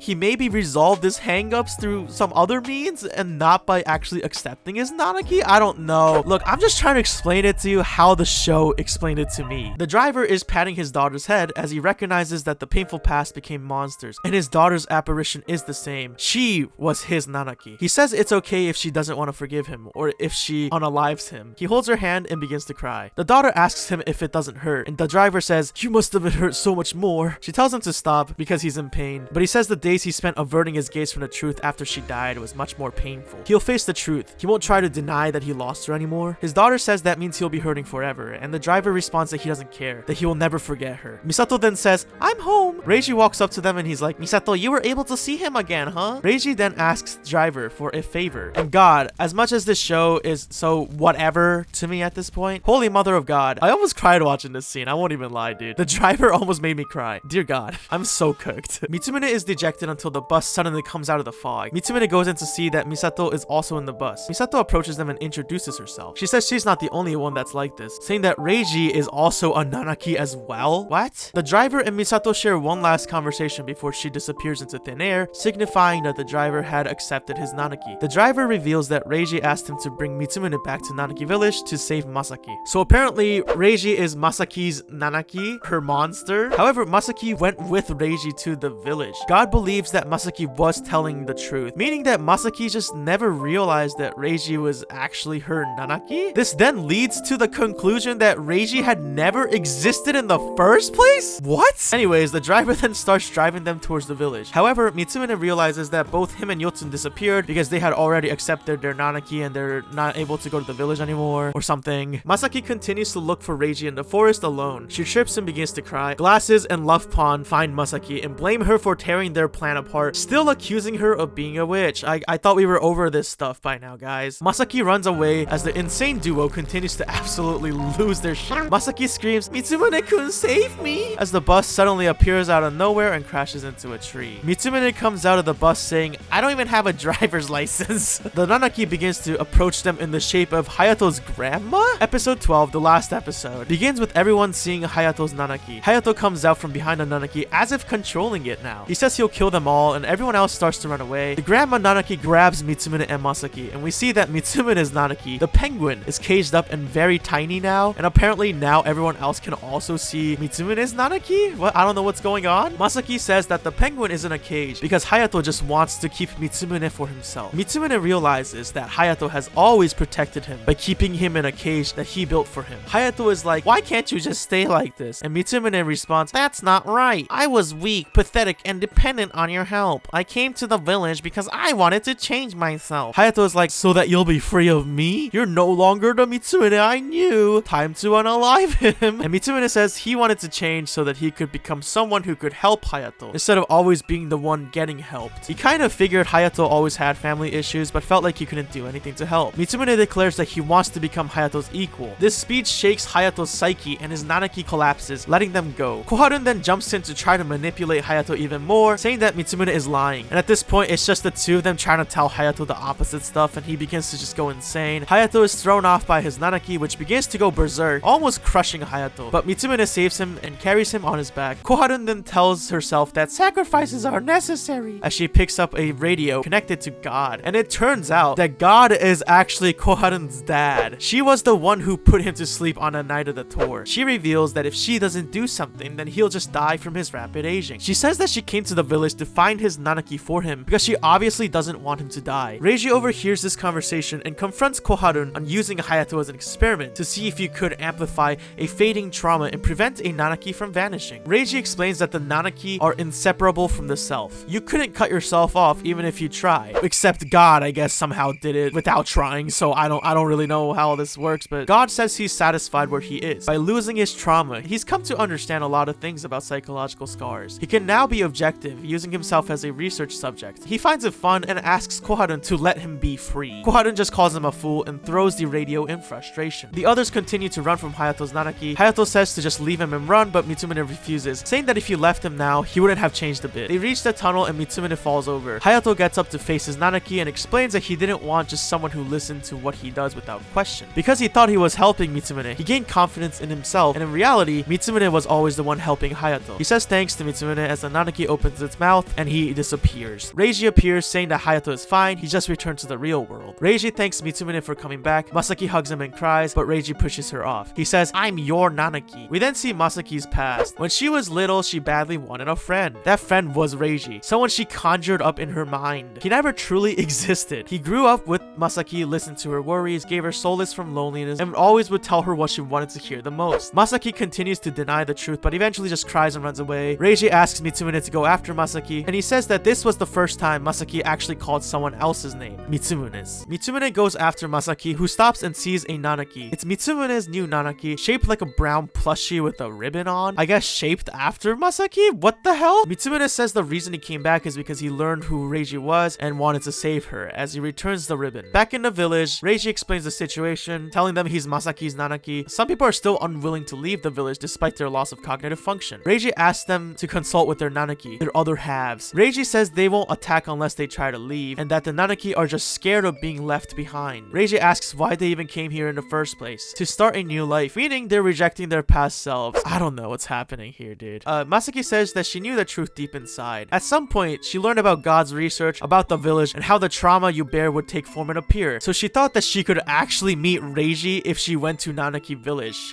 He maybe resolved his hangups through some other means and not by actually accepting his Nanaki. I don't know. Look, I'm just trying to explain it to you how the show explained it to me. The driver is patting his daughter's head as he recognizes that the painful past became monsters, and his daughter's apparition is the same. She was his Nanaki. He says it's okay if she doesn't want to forgive him or if she unalives him. He holds her hand and begins to cry. The daughter asks him if it doesn't hurt, and the driver says, "You must have been hurt so much more." She tells him to stop because he's in pain, but he says the days he spent averting his gaze from the truth after she died was much more painful. He'll face the truth. He won't try to deny that he lost her anymore. His daughter says that means he'll be hurting forever, and the driver responds that he doesn't care, that he will never forget her. Misato then says, "I'm home." Reiji walks up to them and he's like, "Misato, you were able to see him again, huh?" Reiji then asks the driver for a favor. And God, as much as this show is so whatever to me at this point, holy mother of God, I almost cried watching this scene. I won't even lie, dude. The driver almost made me cry. Dear God, I'm so cooked. Mitsumune is dejected until the bus suddenly comes out of the fog. Mitsumune goes in to see that Misato is also in the bus. Misato approaches them and introduces herself. She says she's not the only one that's like this, saying that Reiji is also a Nanaki as well. What? The driver and Misato share one last conversation before she disappears into thin air, signifying that the driver had accepted his Nanaki. The driver reveals that Reiji asked him to bring Mitsumune back to Nanaki village to save Masaki. So apparently Reiji is Masaki's Nanaki, her monster. However, Masaki went with Reiji to the village. God believes that Masaki was telling the truth, meaning that Masaki just never realized that Reiji was actually her Nanaki. This then leads to the conclusion that Reiji had never existed in the first place? What? Anyways, the driver then starts driving them towards the village. However, Mitsumune realizes that both him and Yotsun disappeared because they had already accepted their Nanaki and they're not able to go to the village anymore or something. Masaki continues to look for Reiji in the forest alone. She trips and begins to cry. Glasses and Love Pond find Masaki and blame her for tearing their plan apart, still accusing her of being a witch. I thought we were over this stuff by now, guys. Masaki runs away as the insane duo continues to absolutely lose their shit. Masaki screams, "Mitsumune-kun, save me!" as the bus suddenly appears out of nowhere and crashes into a tree. Mitsumune comes out of the bus saying, "I don't even have a driver's license." The Nanaki begins to approach them in the shape of Hayato's grandma? Episode 12, the last episode, begins with everyone seeing Hayato's Nanaki. Hayato comes out from behind the Nanaki as if controlling it now. He says he'll kill them all and everyone else starts to run away. The grandma Nanaki grabs Mitsumune and Masaki, and we see that Mitsumune's Nanaki, the penguin, is caged up and very tiny now, and apparently now everyone else can also see Mitsumune's Nanaki? What? I don't know what's going on. Masaki says that the penguin is in a cage because Hayato just wants to keep Mitsumune for himself. Mitsumune realizes that Hayato has always protected him by keeping him in a cage that he built for him. Hayato is like, "Why can't you just stay like this?" And Mitsumune responds, "That's not right. I was weak, pathetic, and dependent on your help. I came to the village because I wanted to change myself." Hayato is like, "So that you'll be free of me? You're no longer the Mitsumune I knew. Time to unalive him." And Mitsumune says he wanted to change so that he could become someone who could help Hayato instead of always being the one getting helped. He kind of figured Hayato always had family issues but felt like he couldn't do anything to help. Mitsumune declares that he wants to become Hayato's equal. This speech shakes Hayato's psyche and his Nanaki collapses, letting them go. Koharun then jumps in to try to manipulate Hayato even more, saying that Mitsumune is lying. And at this point, it's just the two of them trying to tell Hayato the opposite stuff, and he begins to just go insane. Hayato is thrown off by his Nanaki, which begins to go berserk, almost crushing Hayato. But Mitsumune saves him and carries him on his back. Koharun then tells herself that sacrifices are necessary as she picks up a radio connected to God. And it turns out that God is actually Koharun's dad. She was the one who put him to sleep on the night of the tour. She reveals that if she doesn't do something, then he'll just die from his rapid aging. She says that she came to the village to find his Nanaki for him because she obviously doesn't want him to die. Reiji overhears this conversation and confronts Koharun on using Hayato as an experiment to see if you could amplify a fading trauma and prevent a Nanaki from vanishing. Reiji explains that the Nanaki are inseparable from the self. You couldn't cut yourself off even if you tried. Except God, I guess, somehow did it without trying, so I don't really know how this works, but God says he's satisfied where he is. By losing his trauma, he's come to understand a lot of things about psychological scars. He can now be objective, using himself as a research subject. He finds it fun and asks Koharun to let him be free. Koharun just calls him a fool and throws the radio in frustration. The others continue to run from Hayato's Nanaki. Hayato says to just leave him and run, but Mitsumine refuses, saying that if you left him now, he wouldn't have changed a bit. They reach the tunnel and Mitsumine falls over. Hayato gets up to face his Nanaki and explains that he didn't want just someone who listened to what he does without question. Because he thought he was helping Mitsumine, he gained confidence in himself, and in reality, Mitsumine was always the one helping Hayato. He says thanks to Mitsumine as the Nanaki opens its mouth and he disappears. Reiji appears saying that Hayato is fine, he just returned to the real world. Reiji thanks Mitsumine for coming back. Masaki hugs him and cries, but Reiji pushes her off. He says, "I'm your Nanaki." We then see Masaki's past. When she was little, she badly wanted a friend. That friend was Reiji, someone she conjured up in her mind. He never truly existed. He grew up with Masaki, listened to her worries, gave her solace from loneliness, and always would tell her what she wanted to hear the most. Masaki continues to deny the truth, but eventually just cries and runs away. Reiji asks Mitsumine to go after Masaki, and he says that this was the first time Masaki actually called someone else's name, Mitsumine's. Mitsumine goes after Masaki, who stops and sees a Nanaki. It's Mitsumine's new Nanaki, shaped like a brown plushie with a ribbon on. I guess shaped after Masaki? What the hell? Mitsumine says the reason he came back is because he learned who Reiji was and wanted to save her, as he returns the ribbon. Back in the village, Reiji explains the situation, telling them he's Masaki's Nanaki. Some people are still unwilling to leave the village despite their loss of cognitive function. Reiji asks them to consult with their Nanaki, their other halves. Reiji says they won't attack unless they try to leave, and that the Nanaki are just scared of being left behind. Reiji asks why they even came here in the first place, to start a new life, meaning they're rejecting their past selves. I don't know what's happening here, dude. Masaki says that she knew the truth deep inside. At some point, she learned about God's research, about the village, and how the trauma you bear would take form and appear. So she thought that she could actually meet Reiji if she went to Nanaki village.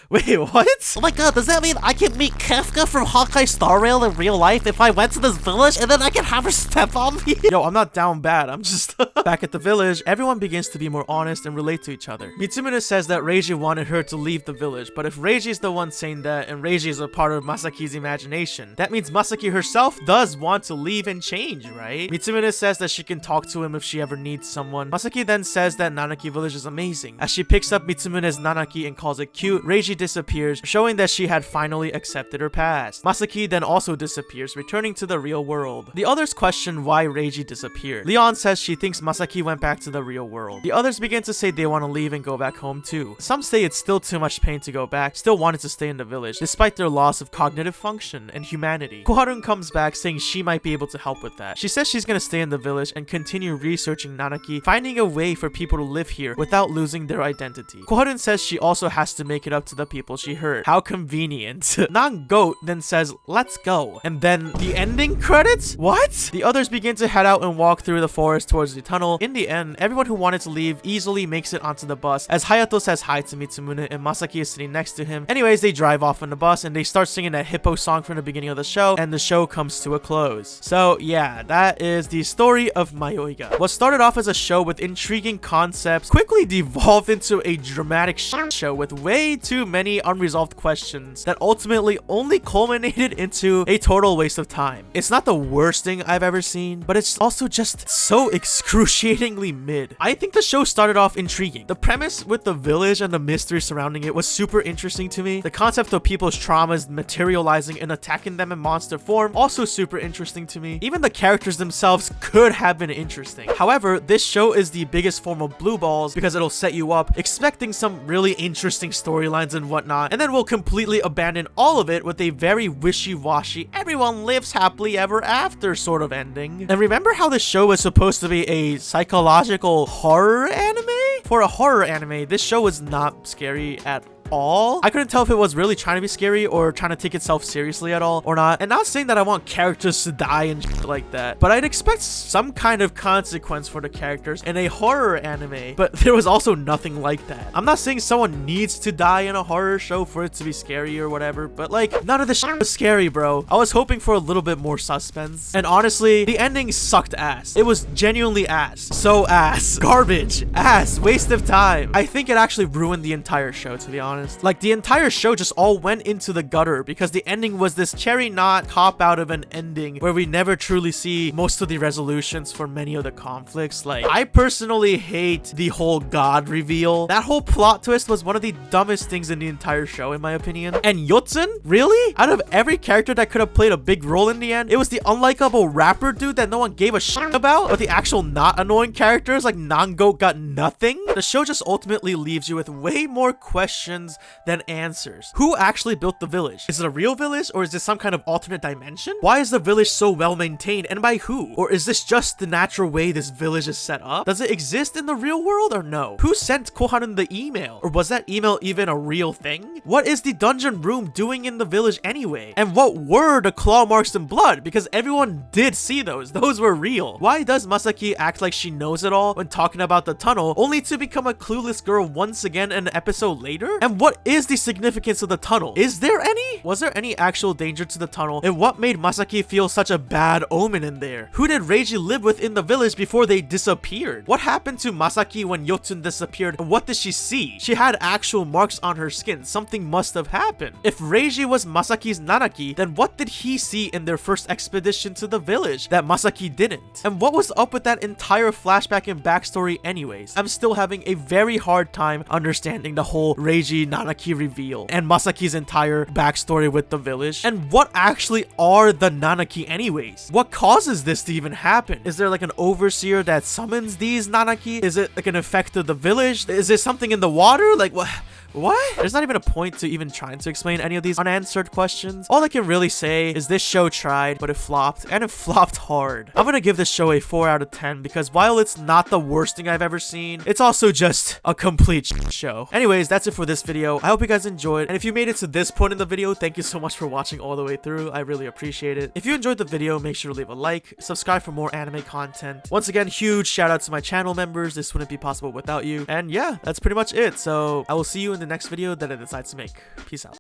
Wait, what? Oh my god, does that mean I can meet Kefka from Honkai Star Rail in real life if I went to this village and then I can have her step on me? Yo, I'm not down bad, I'm just... Back at the village, everyone begins to be more honest and relate to each other. Mitsumine says that Reiji wanted her to leave the village, but if Reiji is the one saying that, and Reiji is a part of Masaki's imagination, that means Masaki herself does want to leave and change, right? Mitsumine says that she can talk to him if she ever needs someone. Masaki then says that Nanaki village is amazing. As she picks up Mitsumine's Nanaki and calls it cute, Reiji disappears, showing that she had finally accepted her past. Masaki then also disappears, returning to the real world. The others question why Reiji disappeared. Leon says she thinks Masaki went back to the real world. The others begin to say they want to leave and go back home too. Some say it's still too much pain to go back, still wanted to stay in the village, despite their loss of cognitive function and humanity. Koharun comes back saying she might be able to help with that. She says she's gonna stay in the village and continue researching Nanaki, finding a way for people to live here without losing their identity. Koharun says she also has to make it up to the people she hurt. How convenient. Non-Goat then says, "Let's go." And then the ending credits? What? The others begin to head out and walk through the forest towards the tunnel. In the end, everyone who wanted to leave easily makes it onto the bus, as Hayato says hi to Mitsumune and Masaki is sitting next to him. Anyways, they drive off on the bus and they start singing that hippo song from the beginning of the show, and the show comes to a close. So yeah, that is the story of Mayoiga. What started off as a show with intriguing concepts quickly devolved into a dramatic show with way too many unresolved questions that ultimately only culminated into a total waste of time. It's not the worst thing I've ever seen, but it's also just so excruciatingly mid. I think the show started off intriguing. The premise with the village and the mystery surrounding it was super interesting to me. The concept of people's traumas materializing and attacking them in monster form, also super interesting to me. Even the characters themselves could have been interesting. However, this show is the biggest form of blue balls because it'll set you up expecting some really interesting storylines and whatnot, and then we'll completely abandon all of it with a very wishy-washy, everyone lives happily ever after sort of ending. And remember how this show was supposed to be a psychological horror anime? For a horror anime, this show is not scary at all. I couldn't tell if it was really trying to be scary or trying to take itself seriously at all or not. And not saying that I want characters to die and shit like that, but I'd expect some kind of consequence for the characters in a horror anime. But there was also nothing like that. I'm not saying someone needs to die in a horror show for it to be scary or whatever, but like none of the shit was scary, bro. I was hoping for a little bit more suspense. And honestly, the ending sucked ass. It was genuinely ass. So ass. Garbage. Ass. Waste of time. I think it actually ruined the entire show, to be honest. Like, the entire show just all went into the gutter because the ending was this cherry knot cop out of an ending where we never truly see most of the resolutions for many of the conflicts. Like, I personally hate the whole god reveal. That whole plot twist was one of the dumbest things in the entire show, in my opinion. And Yotsun? Really? Out of every character that could have played a big role in the end, it was the unlikable rapper dude that no one gave a shit about? But the actual not annoying characters like Nango got nothing? The show just ultimately leaves you with way more questions than answers. Who actually built the village? Is it a real village or is this some kind of alternate dimension? Why is the village so well maintained and by who? Or is this just the natural way this village is set up? Does it exist in the real world or no? Who sent Kohanen the email? Or was that email even a real thing? What is the dungeon room doing in the village anyway? And what were the claw marks and blood? Because everyone did see those. Those were real. Why does Masaki act like she knows it all when talking about the tunnel, only to become a clueless girl once again an episode later? And what is the significance of the tunnel? Is there any? Was there any actual danger to the tunnel? And what made Masaki feel such a bad omen in there? Who did Reiji live with in the village before they disappeared? What happened to Masaki when Yotsun disappeared? And what did she see? She had actual marks on her skin. Something must have happened. If Reiji was Masaki's Nanaki, then what did he see in their first expedition to the village that Masaki didn't? And what was up with that entire flashback and backstory anyways? I'm still having a very hard time understanding the whole Reiji Nanaki reveal and Masaki's entire backstory with the village. And what actually are the Nanaki anyways? What causes this to even happen? Is there like an overseer that summons these Nanaki? Is it like an effect of the village? Is there something in the water? Like what? What? There's not even a point to even trying to explain any of these unanswered questions. All I can really say is this show tried, but it flopped, and it flopped hard. I'm gonna give this show a 4 out of 10 because while it's not the worst thing I've ever seen, it's also just a complete show. Anyways, that's it for this video. I hope you guys enjoyed, and if you made it to this point in the video, thank you so much for watching all the way through. I really appreciate it. If you enjoyed the video, make sure to leave a like, subscribe for more anime content. Once again, huge shout out to my channel members. This wouldn't be possible without you. And yeah, that's pretty much it. So I will see you in the next video that I decide to make. Peace out.